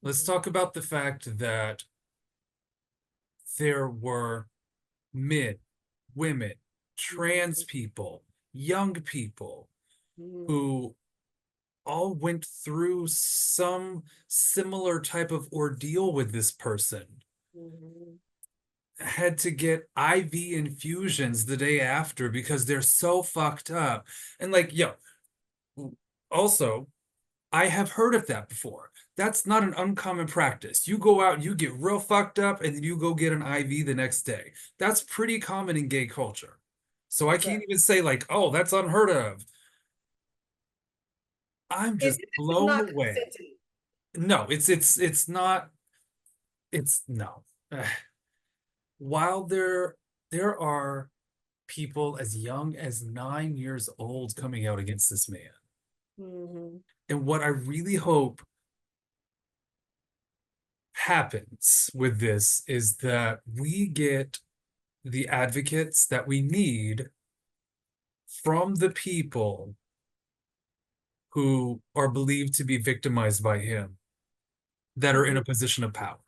Let's talk about the fact that there were men, women, trans people, young people Mhm. who all went through some similar type of ordeal with this person, Mhm. had to get IV infusions the day after because they're so fucked up. And like, yo, also, I have heard of that before. That's not an uncommon practice. You go out, you get real fucked up, and then you go get an IV the next day. That's pretty common in gay culture. So I Okay. can't even say like, oh, that's unheard of. I'm If just it's blown not away. consenting, No, it's not. It's no. While there are people as young as 9 years old coming out against this man, mhm. and what I really hope happens with this is that we get the advocates that we need from the people who are believed to be victimized by him that are in Mhm. a position of power.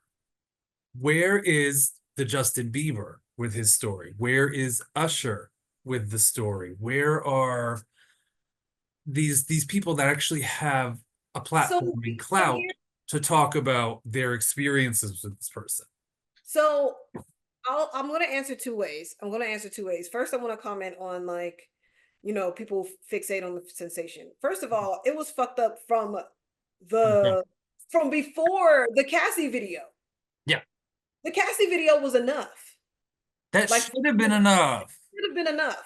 Where is the Justin Bieber with his story? Where is Usher with the story? Where are these people that actually have a So, platform and so clout here, to talk about their experiences with this person? so I'm going to answer two ways. I'm going to answer two ways. First, I want to comment on like, people fixate on the sensation. First of all, it was fucked up From jump. the from before the Cassie video. Yeah, The Cassie video was enough. that Like should have been enough. should have been enough,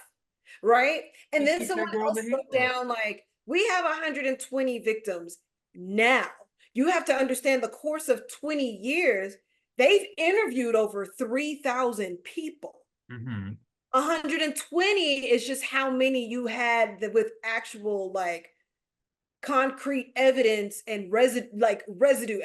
right? And He then kicked someone that girl in else the broke head. down like we have 120 victims now. You have to understand the course of 20 years, they've interviewed over 3,000 people. Hmm. 120 is just how many you had with actual like concrete evidence and residue.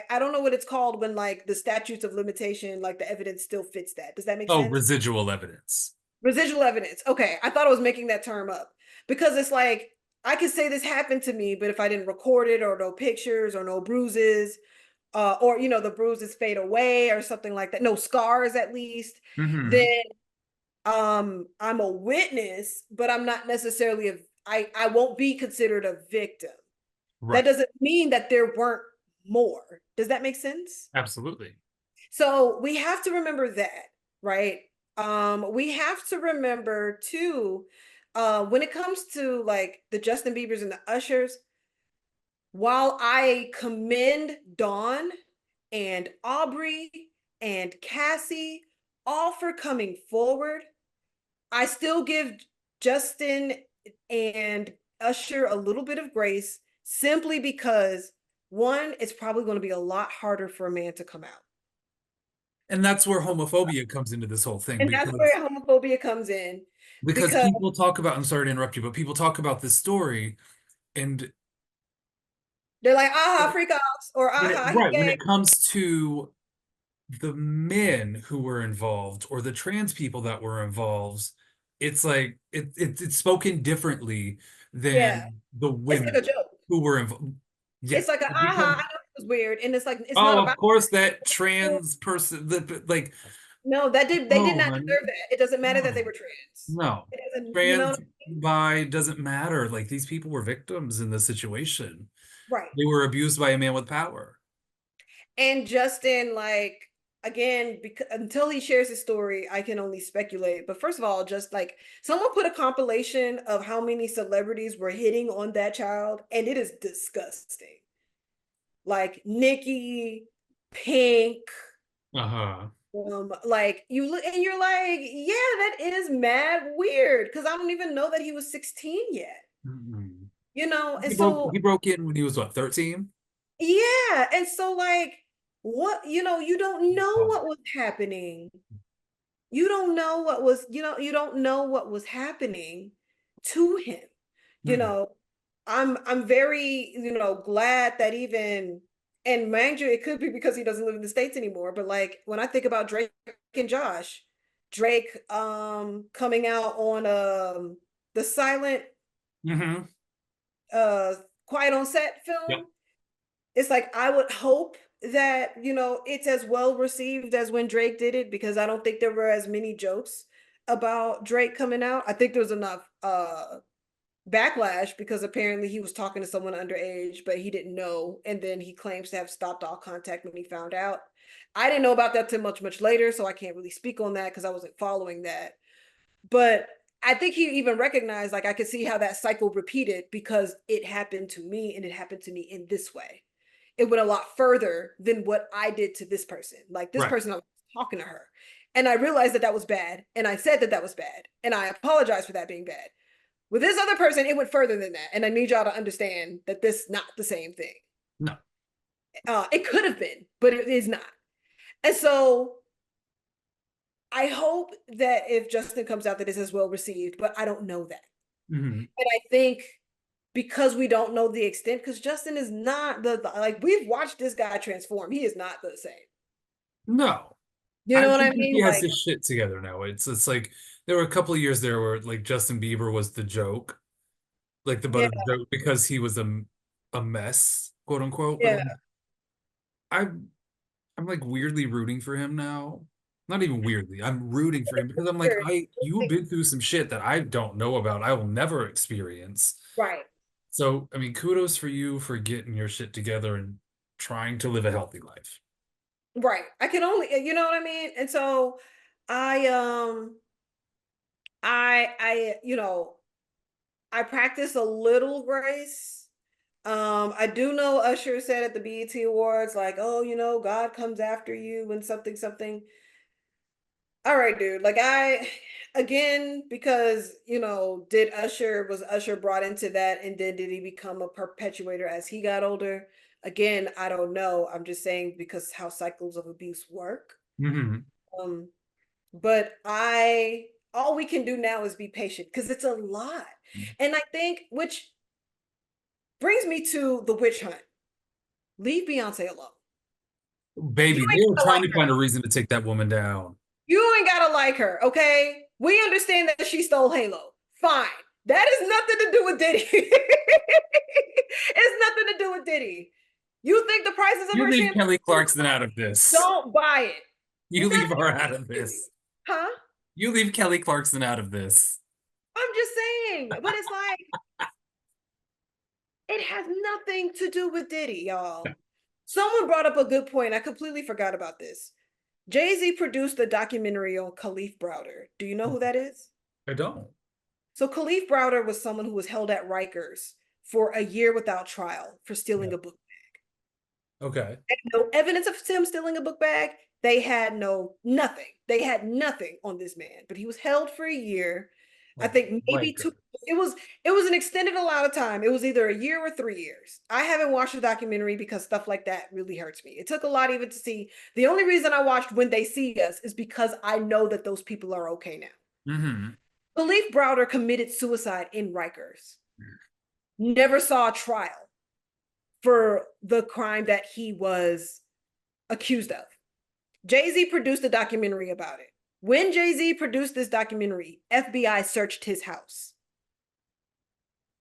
I don't know what it's called when like the statutes of limitation, like the evidence still fits that. Does that make Oh, sense? residual evidence. Residual evidence. Okay, I thought I was making that term up because it's like I could say this happened to me, but if I didn't record it or no pictures or no bruises, or the bruises fade away or something like that, no scars at least, Hmm. then I'm a witness, but I'm not necessarily I won't be considered a victim. That Right. doesn't mean that there weren't more. Does that make sense? Absolutely. So we have to remember that, right? We have to remember too, when it comes to like the Justin Biebers and the Ushers, while I commend Dawn and Aubrey and Cassie all for coming forward, I still give Justin and Usher a little bit of grace simply because one, it's probably going to be a lot harder for a man to come out. And that's where homophobia comes into this whole thing And that's where because homophobia comes in because because people talk about, I'm sorry to interrupt you, but people talk about this story and they're like, aha, freak offs, or aha, he when gay. it comes to the men who were involved or the trans people that were involved, it's like it's spoken differently Yeah. than the It's like a women joke. who were involved. Yeah, It's like a it becomes aha. was weird, and it's like it's not Oh, of about course, that trans person, the like, no, they did no, not honey, deserve that. It doesn't matter that they no, were trans. no. It doesn't, you know Trans what I mean? by doesn't matter. Like these people were victims in this situation. Right. They were abused by a man with power. And Justin, like, again, because until he shares his story, I can only speculate. But first of all, just like someone put a compilation of how many celebrities were hitting on that child, and it is disgusting. Like Nikki, Pink, Uh-huh. like you look and you're like, yeah, that is mad weird because I don't even know that he was 16 yet, Mm-mm. and He so broke in when he was what, 13? yeah, and so like what, you don't know Oh. what was happening. You don't know what was, you don't know what was happening to him. You Mm-mm. know, I'm very, glad that even, and mind you, it could be because he doesn't live in the States anymore, but like when I think about Drake and Josh, Drake coming out on the silent Mm-hmm. uh Quiet on Set Yep. film, it's like I would hope that it's as well received as when Drake did it because I don't think there were as many jokes about Drake coming out. I think there was enough backlash because apparently he was talking to someone underage, but he didn't know, and then he claims to have stopped all contact when he found out. I didn't know about that till much later, so I can't really speak on that because I wasn't following that. But I think he even recognized, like, I could see how that cycle repeated because it happened to me and it happened to me in this way. It went a lot further than what I did to this person. Like, this Right. person, I was talking to her. And I realized that that was bad. And I said that that was bad. And I apologized for that being bad. With this other person, it went further than that. And I need y'all to understand that this is not the same thing. No. It could have been, but it is not. And so I hope that if Justin comes out, that this is well received, but I don't know that. Mm-hmm. And I think because we don't know the extent, because Justin is not like we've watched this guy transform. He is not the same. No. You I know what I think he mean? has Like, his shit together now. It's like there were a couple of years there where like Justin Bieber was the joke, like the butt yeah, of the joke because he was a mess, quote unquote. But yeah. like I'm like weirdly rooting for him now. Not even weirdly. I'm rooting for him because I'm like, you've been through some shit that I don't know about. I will never experience. Right, So, I mean, kudos for you for getting your shit together and trying to live a healthy life. right. I can only, you know what I mean? And so I, I practice a little grace. I do know Usher said at the BET Awards, like, oh, God comes after you and something, something. All right, dude. Like again, because was Usher brought into that, and then did he become a perpetuator as he got older? Again, I don't know. I'm just saying because how cycles of abuse work. Hmm. Um, but I all we can do now is be patient because it's a lot. And I think which brings me to the witch hunt. Leave Beyonce alone. You Baby, they ain't are gotta trying like to her. find a reason to take that woman down. You ain't gotta like her, okay? We understand that she stole Halo. Fine. That is nothing to do with Diddy. It's nothing to do with Diddy. You think the prices of You her leave shampoo? Kelly Clarkson out of this. Don't buy it. You leave Nothing her to out do of with Diddy. this. Huh? You leave Kelly Clarkson out of this. I'm just saying. But it's like, it has nothing to do with Diddy, y'all. Someone brought up a good point. I completely forgot about this. Jay-Z produced a documentary on Khalif Browder. Do you know who that is? I don't. So Khalif Browder was someone who was held at Rikers for a year without trial for Yeah. stealing a book. Okay. No evidence of him stealing a book bag. They had nothing. They had nothing on this man, but he was held for a year. I Oh think my maybe two. God. It was an extended amount of time. It was either a year or 3 years. I haven't watched the documentary because stuff like that really hurts me. It took a lot even to see. The only reason I watched When They See Us is because I know that those people are okay now. Hmm. Khalif Browder committed suicide in Rikers. Never saw a trial for the crime that he was accused of. Jay-Z produced a documentary about it. When Jay-Z produced this documentary, FBI searched his house.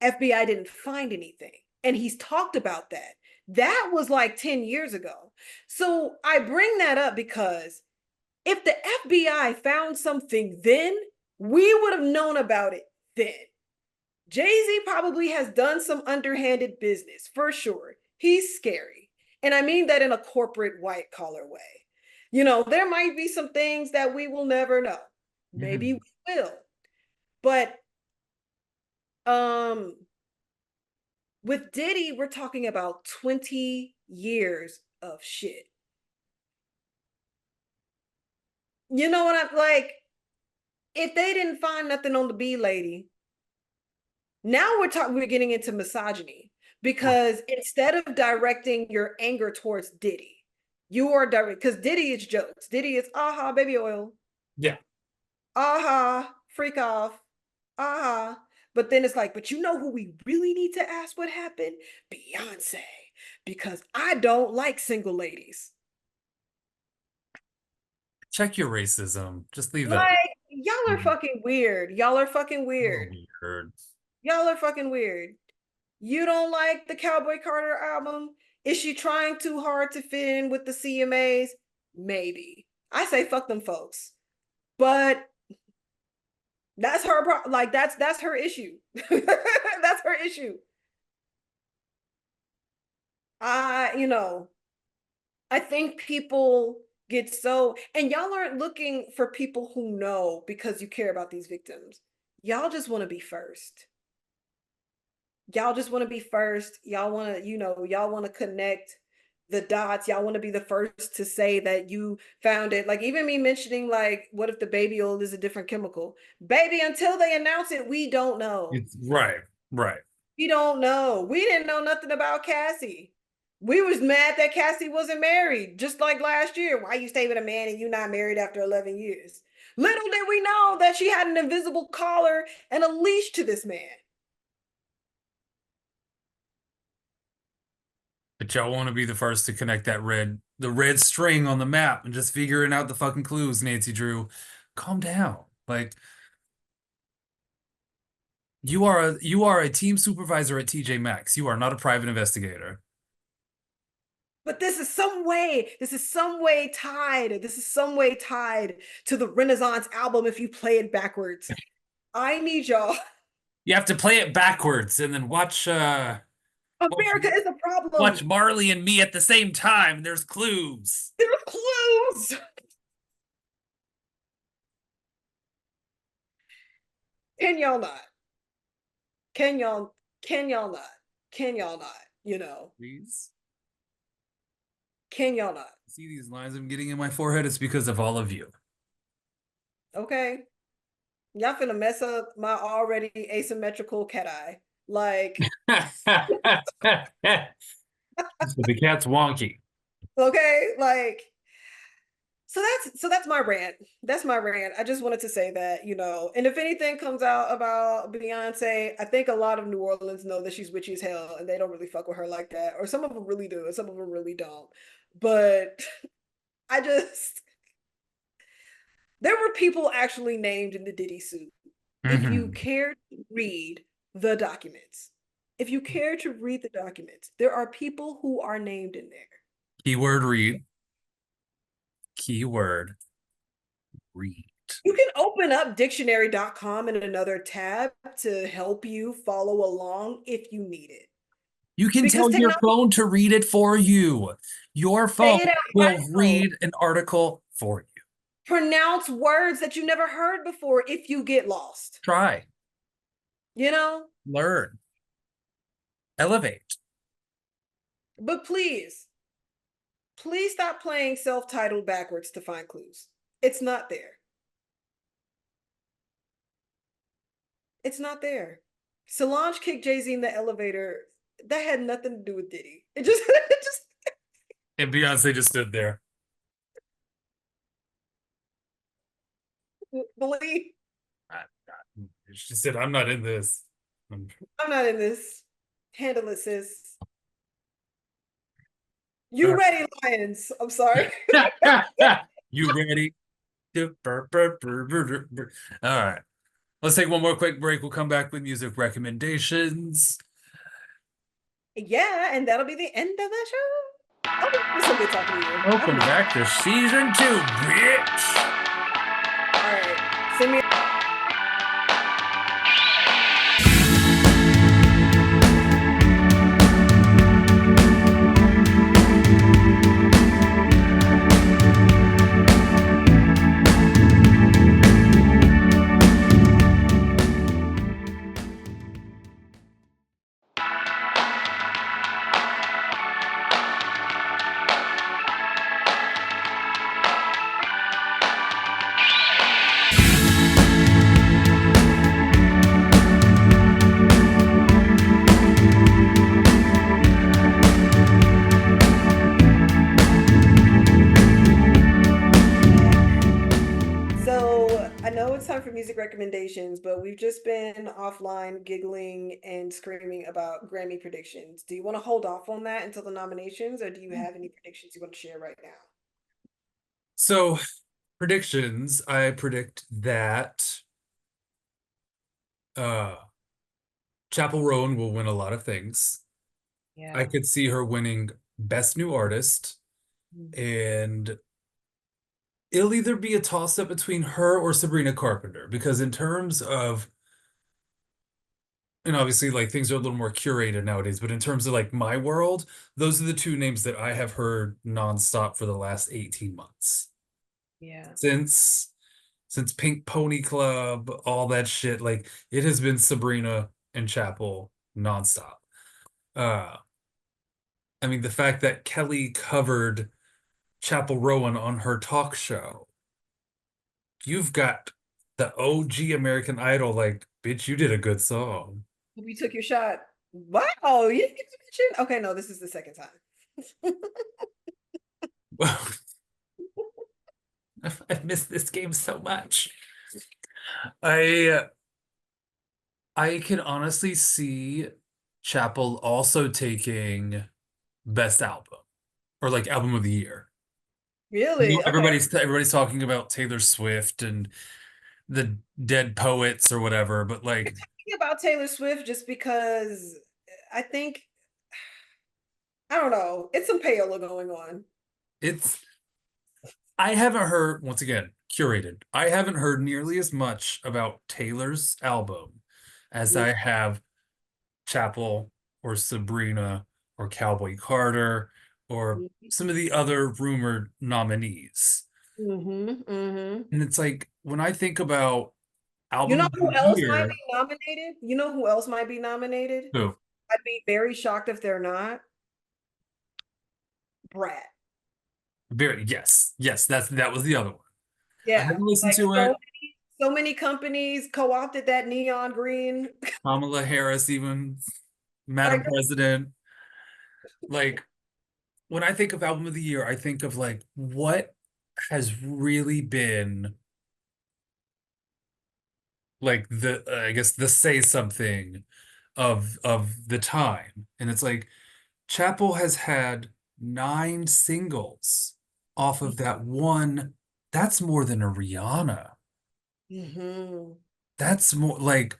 FBI didn't find anything. And he's talked about that. That was like 10 years ago. So I bring that up because if the FBI found something then, we would have known about it then. Jay-Z probably has done some underhanded business for sure. He's scary. And I mean that in a corporate white collar way. There might be some things that we will never know. Maybe Mhm. we will. But um with Diddy, we're talking about 20 years of shit. You know what I'm like? If they didn't find nothing on the B lady, now we're getting into misogyny Right. because instead of directing your anger towards Diddy, you are direct because Diddy is jokes. Diddy is aha baby oil, Yeah. aha freak off, aha. But then it's like, but you know who we really need to ask what happened? Beyonce, because I don't like single ladies. Check your racism. Just leave that. Like, y'all are Mhm. fucking weird. Y'all are fucking Oh, weird. weird. Y'all are fucking weird. You don't like the Cowboy Carter album? Is she trying too hard to fit in with the CMAs? Maybe. I say fuck them folks. But that's her like that's her issue. That's her issue. I, I think people get so and y'all aren't looking for people who know because you care about these victims. Y'all just want to be first. Y'all just want to be first. Y'all want to, y'all want to connect the dots. Y'all want to be the first to say that you found it. Like even me mentioning like, what if the baby oil is a different chemical? Baby, until they announce it, we don't know. It's right. Right. We don't know. We didn't know nothing about Cassie. We was mad that Cassie wasn't married, just like last year. Why you stay with a man and you not married after 11 years? Little did we know that she had an invisible collar and a leash to this man. But y'all want to be the first to connect the red string on the map and just figuring out the fucking clues, Nancy Drew. Calm down. Like you are a team supervisor at TJ Maxx. You are not a private investigator. But this is some way tied to the Renaissance album if you play it backwards. I need y'all. You have to play it backwards and then watch America is a watch problem. Marley and Me at the same time. There's clues. There are clues. Can y'all not? Can y'all can y'all not? Can y'all not? Please. Can y'all not? See these lines I'm getting in my forehead? It's because of all of you. Okay. Y'all finna mess up my already asymmetrical cat eye. Like, So the cat's wonky. okay, like so that's my rant. That's my rant. I just wanted to say that, and if anything comes out about Beyonce, I think a lot of New Orleans know that she's witchy as hell and they don't really fuck with her like that. Or some of them really do, and some of them really don't. But I just there were people actually named in the Diddy suit. If you Mhm. care to read the documents, if you care to read the documents, there are people who are named in there. Keyword read. Keyword read. You can open up dictionary.com in another tab to help you follow along if you need it. You can Because tell your technology, phone to read it for you. Your phone say it out will loud, read an article for you. pronounce words that you never heard before if you get lost. Try, You know? learn, elevate. But please stop playing self-titled backwards to find clues. It's not there. It's not there. Solange kicked Jay-Z in the elevator. That had nothing to do with Diddy. It just And Beyonce just stood there. believe I- She said, I'm not in this. I'm not in this. Handle it, sis. You ready, Lions? I'm sorry. You ready? All right. Let's take one more quick break. We'll come back with music recommendations. Yeah, and that'll be the end of the show. Oh, it was so good talking to you. I've Welcome missed back to season 2, bitch. you. All right. Send me So I know it's time for music recommendations, but we've just been offline giggling and screaming about Grammy predictions. Do you want to hold off on that until the nominations, or do you have any predictions you want to share right now? So, predictions. I predict that uh Chapel Roan will win a lot of things. I Yeah. could see her winning Best New Artist, and it'll either be a toss-up between her or Sabrina Carpenter, because in terms of, and obviously like things are a little more curated nowadays, but in terms of like my world, those are the two names that I have heard nonstop for the last 18 months. Yeah. Since Pink Pony Club, all that shit, like it has been Sabrina and Chapel nonstop. Uh, I mean, the fact that Kelly covered Chapel Rowan on her talk show, you've got the OG American Idol, like, bitch, you did a good song. Hope you took your shot. Wow, you didn't get to mention. Okay, no, this is the second time. I've missed this game so much. I I can honestly see Chapel also taking Best Album or like Album of the Year. You know, Really? Okay. everybody's talking about Taylor Swift and the Dead Poets or whatever, but like Thinking about Taylor Swift just because I think I don't know. It's some payola going on. it's I haven't heard, once again, curated. I haven't heard nearly as much about Taylor's album as Me. I have Chapel or Sabrina or Cowboy Carter or some of the other rumored nominees. Mm-hmm. Mm-hmm. And it's like when I think about You album know of who the else might year, be nominated? You know who else might be nominated? who? I'd be very shocked if they're not. Brad. Very, yes, yes, that was the other one. I Yeah. haven't listened Like to it. so many companies co-opted that neon green. Kamala Harris, even Madam Like, President. Like when I think of album of the year, I think of like what has really been like the I guess the say something of the time. And it's like Chapel has had 9 singles off of that one. That's more than a Rihanna. hmm That's more like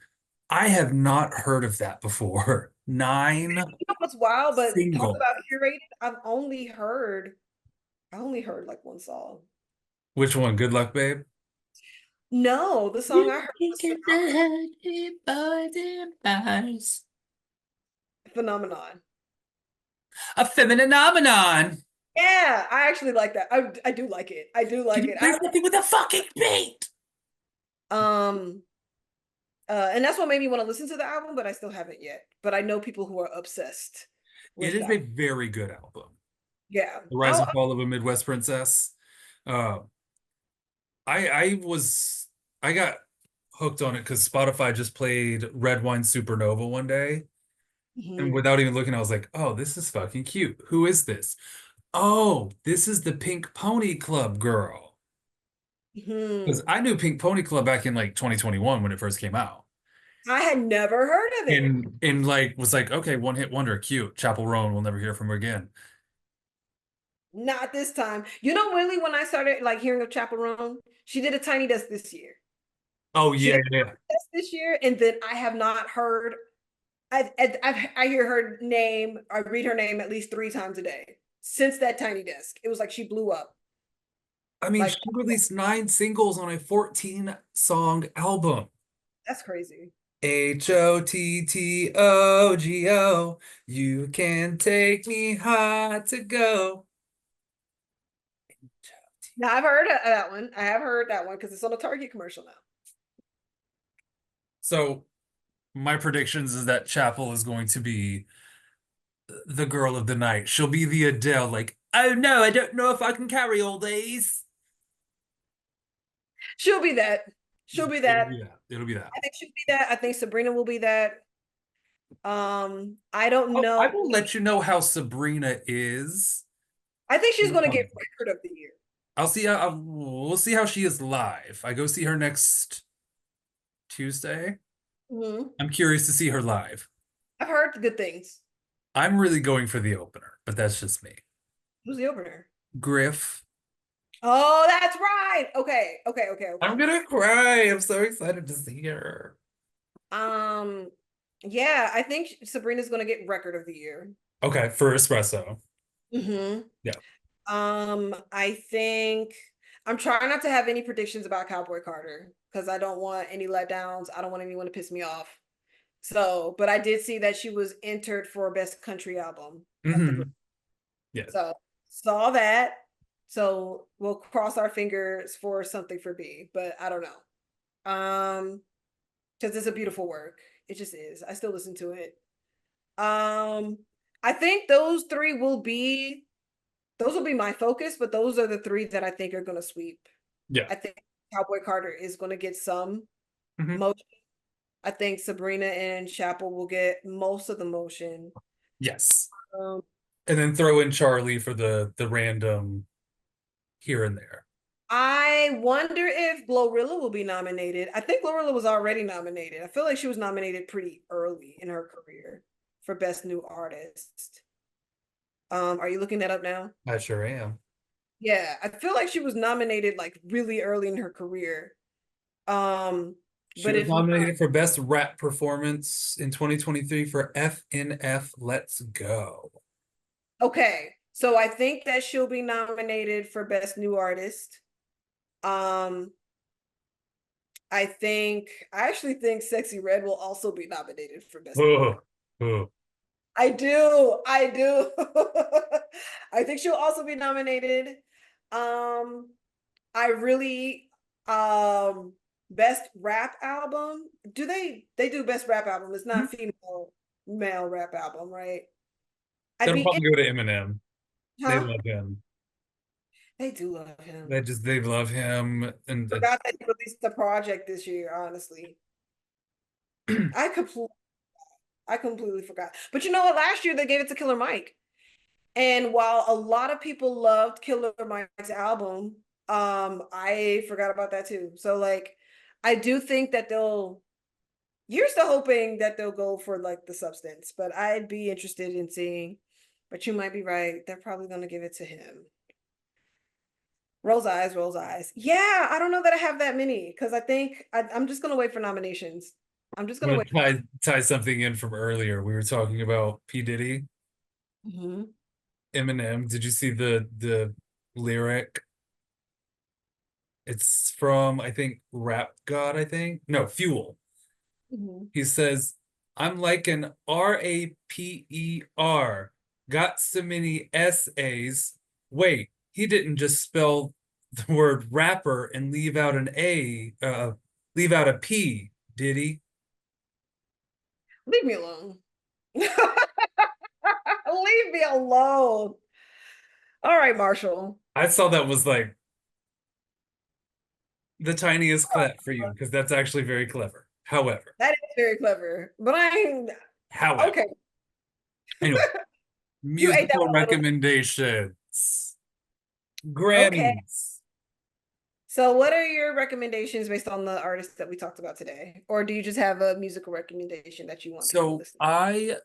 I have not heard of that before. Nine You know what's wild, but talk singles. about curated. I only heard like one song. Which one? Good Luck, Babe? No, the song I You heard think was it's a boys and bars. Phenomenon. A feminine phenomenon. Yeah, I actually like that. I do like it. I do Can like you it. play something with a fucking beat? Um and that's what made me want to listen to the album, but I still haven't yet. But I know people who are obsessed It with is a that. very good album. Yeah. The Rise and Fall of a Midwest Princess. Uh, I got hooked on it because Spotify just played Red Wine Supernova one day, and Mhm. without even looking, I was like, "Oh, this is fucking cute. Who is this? Oh, this is the Pink Pony Club girl." Because Mhm. I knew Pink Pony Club back in like 2021 when it first came out, I had never heard of it. and like was like, "Okay, one hit wonder, cute. Chapel Roan, we'll never hear from her again." Not this time. You know, really, when I started like hearing of Chaperone, she did a Tiny Desk this year. Oh She yeah, did yeah. a Tiny Desk this year, and then I have not heard. I hear her name, I read her name at least 3 times a day since that tiny desk. It was like she blew up. I mean, Like she released 9 singles on a 14-song album. that's crazy. HOTTOGO, you can take me high to go. Now I've heard that one. I have heard that one because it's on a Target commercial now. So my predictions is that Chapel is going to be the girl of the night. She'll be the Adele, like, oh no, I don't know if I can carry all these. She'll be that. She'll be It'll that. be that. It'll be that. I think she'll be that. I think Sabrina will be that. I don't Oh, I know. will let you know how Sabrina is. I think she's In going to get concert. record of the year. I'll see we'll see how she is live. I go see her next Tuesday. Mhm. I'm curious to see her live. I've heard good things. I'm really going for the opener, but that's just me. Who's the opener? Griff. Oh, that's right. Okay, okay, okay, I'm okay. gonna cry. I'm so excited to see her. Um, yeah, I think Sabrina's going to get record of the year. Okay, for espresso. Hmm. Yeah. I think I'm trying not to have any predictions about Cowboy Carter because I don't want any letdowns. I don't want anyone to piss me off. So, but I did see that she was entered for Best Country Album at the Hmm. Yeah. so saw that. So we'll cross our fingers for something for B, but I don't know. Because it's a beautiful work. It just is. I still listen to it. Um, I think those will be my focus, but those are the three that I think are gonna sweep. Yeah. I think Cowboy Carter is gonna get some Hmm. motion. I think Sabrina and Chapel will get most of the motion. Yes. Um, And then throw in Charlie for the random here and there. I wonder if Glorilla will be nominated. I think Glorilla was already nominated. I feel like she was nominated pretty early in her career for Best New Artist. Are you looking that up now? I sure am. Yeah, I feel like she was nominated like really early in her career. Um, She but was if not, nominated for Best Rap Performance in 2023 for FNF Let's Go. okay. So I think that she'll be nominated for Best New Artist. Um, I actually think Sexy Red will also be nominated for Best New Oh, Artist. oh. I do. I do. I think she'll also be nominated. Um, I really best rap album. They do best rap album. It's Mhm. not female male rap album, right? I'd That'll be in, probably go to Eminem. They huh? love him. They do love him. They love him. And Forgot that he released the project this year, honestly. I completely I completely forgot. But you know what? Last year they gave it to Killer Mike. And while a lot of people loved Killer Mike's album, I forgot about that too. So like I do think that you're still hoping that they'll go for like the substance, but I'd be interested in seeing. But you might be right. They're probably gonna give it to him. Rolls eyes, rolls eyes. Yeah, I don't know that I have that many because I think I'm just gonna wait for nominations. I'm just I'm gonna gonna wait. tie something in from earlier. We were talking about P. Diddy, Mhm. Eminem. Did you see the lyric? It's from, I think, Rap God, I think. No, Fuel. Mhm. He says, I'm like an RAPER. Got so many SAs. Wait, he didn't just spell the word rapper and leave out an A, leave out a P, did he? Leave me alone. Leave me alone. All right, Marshall. I saw that was like the tiniest clap for you because that's actually very clever. That is very clever. But However, okay. anyway, You ate that musical one a little. recommendations. Okay. Grammys. So what are your recommendations based on the artists that we talked about today? Or do you just have a musical recommendation that you want people So listening? I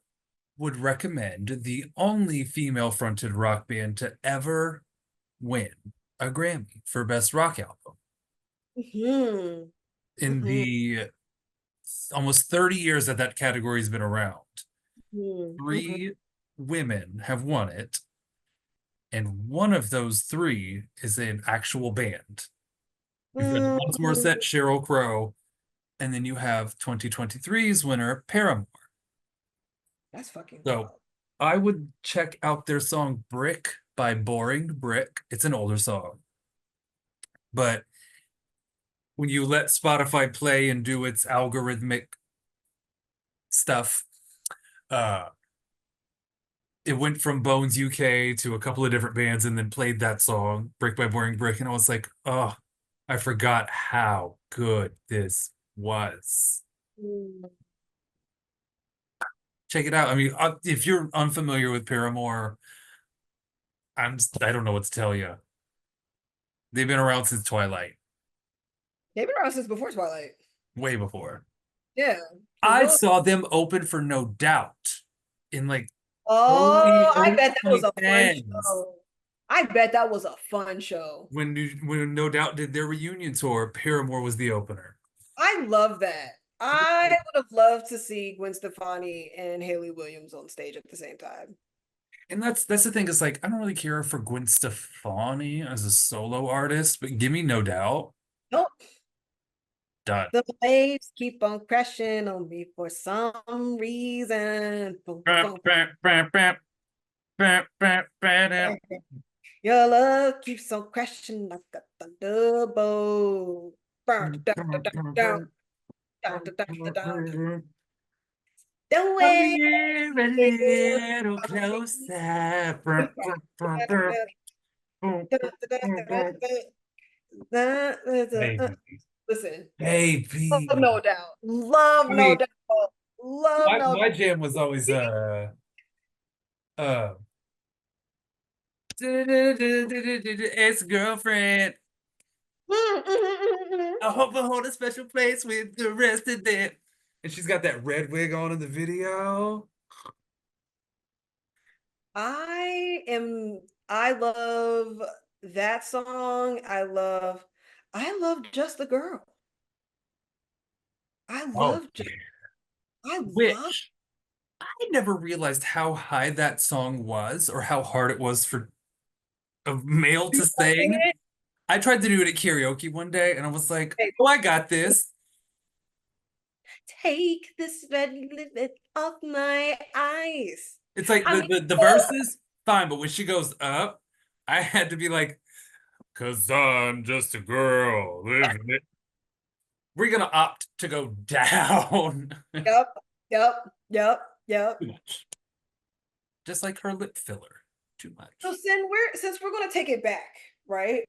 would recommend the only female fronted rock band to ever win a Grammy for Best Rock Album Hmm. in Hmm. the almost 30 years that that category has been around. Mhm. Three women have won it, and one of those three is an actual band. You've got Alanis Mm, Morissette, Sheryl Crow, and then you have 2023's winner, Paramore. that's fucking So wild. I would check out their song Brick by Boring Brick. It's an older song, but when you let Spotify play and do its algorithmic stuff, uh, it went from Bones UK to a couple of different bands and then played that song, Brick by Boring Brick. And I was like, oh, I forgot how good this was. Mm. Check it out. I mean, if you're unfamiliar with Paramore, I don't know what to tell you. They've been around since Twilight, They've been around since before Twilight. way before. Yeah, because I those. saw them open for No Doubt in like Oh, early I early bet that was a fun 2010s show. I bet that was a fun show. when No Doubt did their reunion tour. Paramore was the opener. I love that. I would have loved to see Gwen Stefani and Haley Williams on stage at the same time. And that's the thing is like I don't really care for Gwen Stefani as a solo artist, but give me No Doubt. Nope. Done. The waves keep on crashing on me for some reason. Boom, boom. Your love keeps on crashing like a thunderbolt. Burn, da, da, da, da, da, da, da, da, da. The Come way here a little closer. Baby. Listen, love Baby. no doubt. Love I no mean, doubt. Love no my jam was always uh ex-girlfriend. doubt. I hope I hold a special place with the rest of them. And she's got that red wig on in the video. I love that song. I love Just the Girl. I Oh, love yeah. just I love Which I never realized how high that song was or how hard it was for a male to sing sing. it. I tried to do it at karaoke one day and I was like, Hey, oh, I got this. take this red lip off my eyes. It's like I mean, the verses, fine, but when she goes up, I had to be like, cause I'm just a girl living it. We're gonna opt to go down. yep, yep, yep, yep. Too much. Just like her lip filler. Too So much. since we're gonna take it back, right?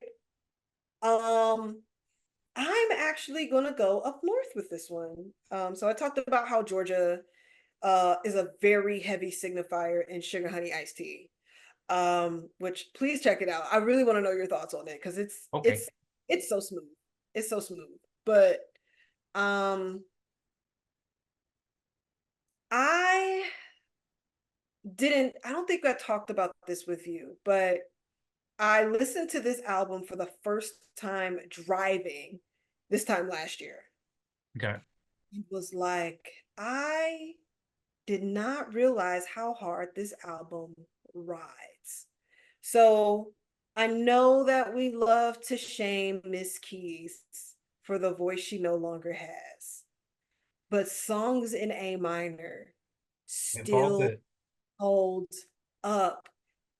Um, I'm actually gonna go up north with this one. So I talked about how Georgia is a very heavy signifier in sugar honey iced tea. Which please check it out. I really want to know your thoughts on it because Okay. it's so smooth. It's so smooth. But um I I don't think I talked about this with you, but I listened to this album for the first time driving this time last year. Okay. It was like I did not realize how hard this album rides. So I know that we love to shame Miss Keys for the voice she no longer has, but songs in A minor Can't fault still it. holds up.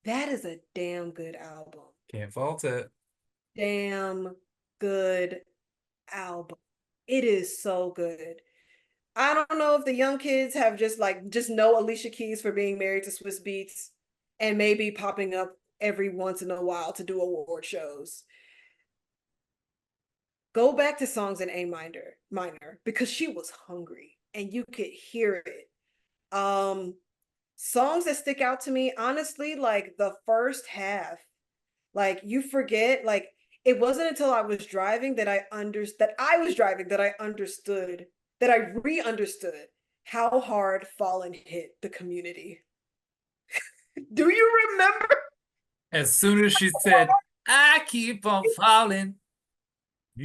That is a damn good album. Can't fault it. Damn good album. It is so good. I don't know if the young kids have just know Alicia Keys for being married to Swiss Beats and maybe popping up every once in a while to do award shows. Go back to songs in A minor because she was hungry and you could hear it. Um Songs that stick out to me honestly like the first half, like you forget, like it wasn't until I was driving that I understood, that I re-understood how hard Fallen hit the community. Do you remember? As soon as she said, I keep on falling. It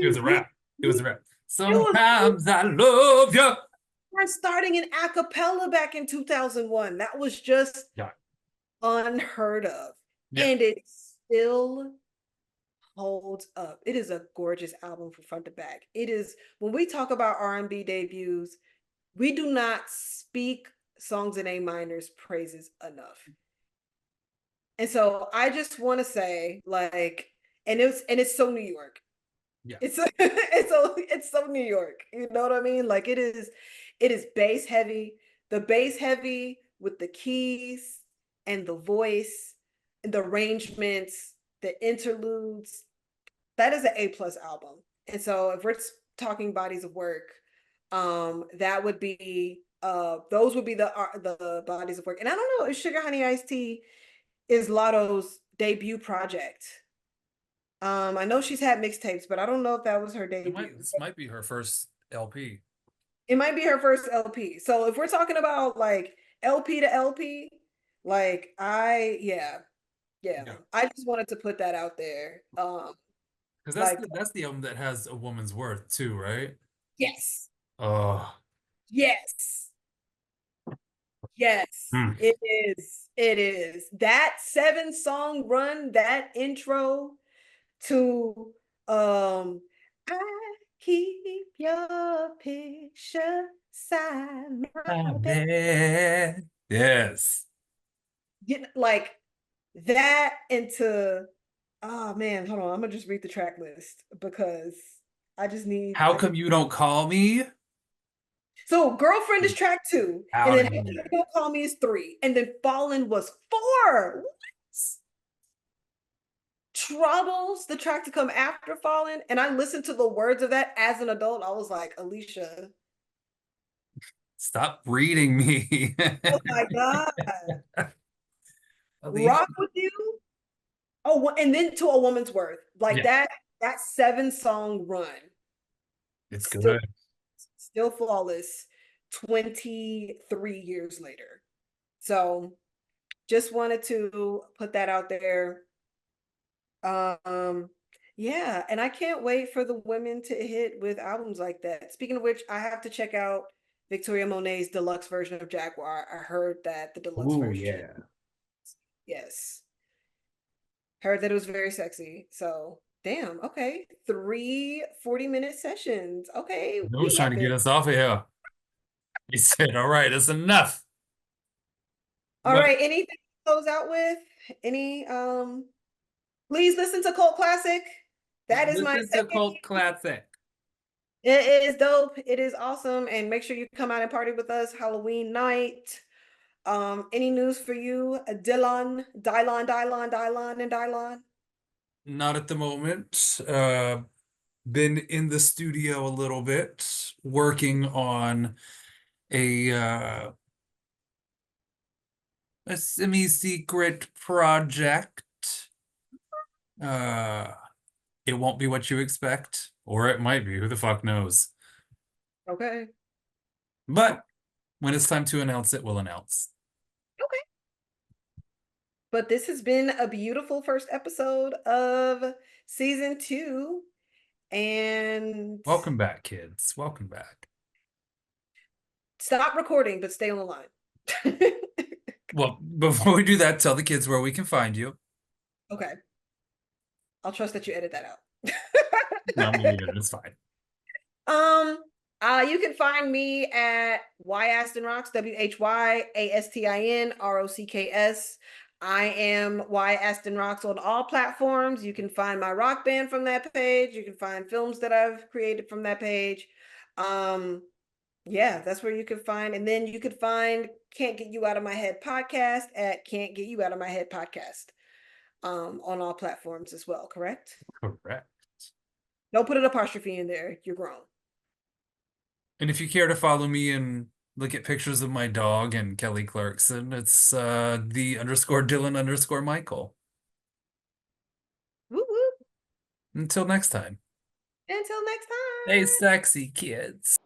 was a rap. It was a rap. It was Sometimes I love you. starting in a cappella back in 2001. That was just Yeah. unheard of. Yeah. And it still holds up. It is a gorgeous album from front to back. It is, when we talk about R&B debuts, we do not speak songs in A minor's praises enough. And so I just want to say, like, and it's so New York. Yeah. It's so New York. You know what I mean? Like it is bass heavy. The bass heavy with the keys and the voice and the arrangements, the interludes. That is an A+ album. And so if we're talking bodies of work, that would be those would be the bodies of work. And I don't know if Sugar Honey Iced Tea is Latto's debut project. I know she's had mixtapes, but I don't know if that was her debut. This might be her first LP. It might be her first LP. So if we're talking about like LP to LP, like yeah. Yeah. I just wanted to put that out there. Because Like that's the album that has A Woman's Worth too, right? yes, Oh. yes, yes, Hmm. it is. It is. That 7-song run, that intro to I keep your picture side my bed. Yes. Like that into oh man, hold on. I'm gonna just read the track list because I just need How like a come you don't call me? so girlfriend is track 2, and Out then of How Come You here. Don't Call Me is 3, and then Fallen was 4. What? Troubles, the track to come after Fallen, and I listened to the words of that as an adult. I was like, Alicia, Stop reading me. oh my God. Alicia. Rock with You. Oh, and then To a Woman's Worth. Like Yeah, that 7-song run, it's still good. still flawless 23 years later. So just wanted to put that out there. Um, yeah, and I can't wait for the women to hit with albums like that. Speaking of which, I have to check out Victoria Monet's deluxe version of Jaguar. I heard that the deluxe Oh version, yeah. yes, heard that it was very sexy. So, damn, okay, 3 40-minute sessions. Okay, No we one's trying got to this. get us off of here. He said, all right, that's enough. All But right, anything to close out with? Any please listen to Cult Classic. That is this my is a second. cult classic. It is dope. It is awesome. And make sure you come out and party with us Halloween night. Any news for you, Dylon, and Dylon? Not at the moment. Been in the studio a little bit, working on a a semi-secret project. Uh, it won't be what you expect, or it might be. Who the fuck knows? Okay. But when it's time to announce it, we'll announce. Okay. But this has been a beautiful first episode of season 2. And Welcome back, kids. Welcome back. stop recording, but stay on the line. Well, before we do that, tell the kids where we can find you. Okay. I'll trust that you edit that out. No, I'm gonna leave it. It's fine. Um, you can find me at AstinRocks, WhyAstinRocks. I am AstinRocks on all platforms. You can find my rock band from that page. You can find films that I've created from that page. Yeah, that's where you can find, and then you could find Can't Get You Out of My Head podcast at Can't Get You Out of My Head podcast. On all platforms as well, correct? Correct. Don't put an apostrophe in there. You're grown. And if you care to follow me and look at pictures of my dog and Kelly Clarkson, it's the_Dylan_Michael. Woo woo. Until next time. Until next Stay time. sexy, kids.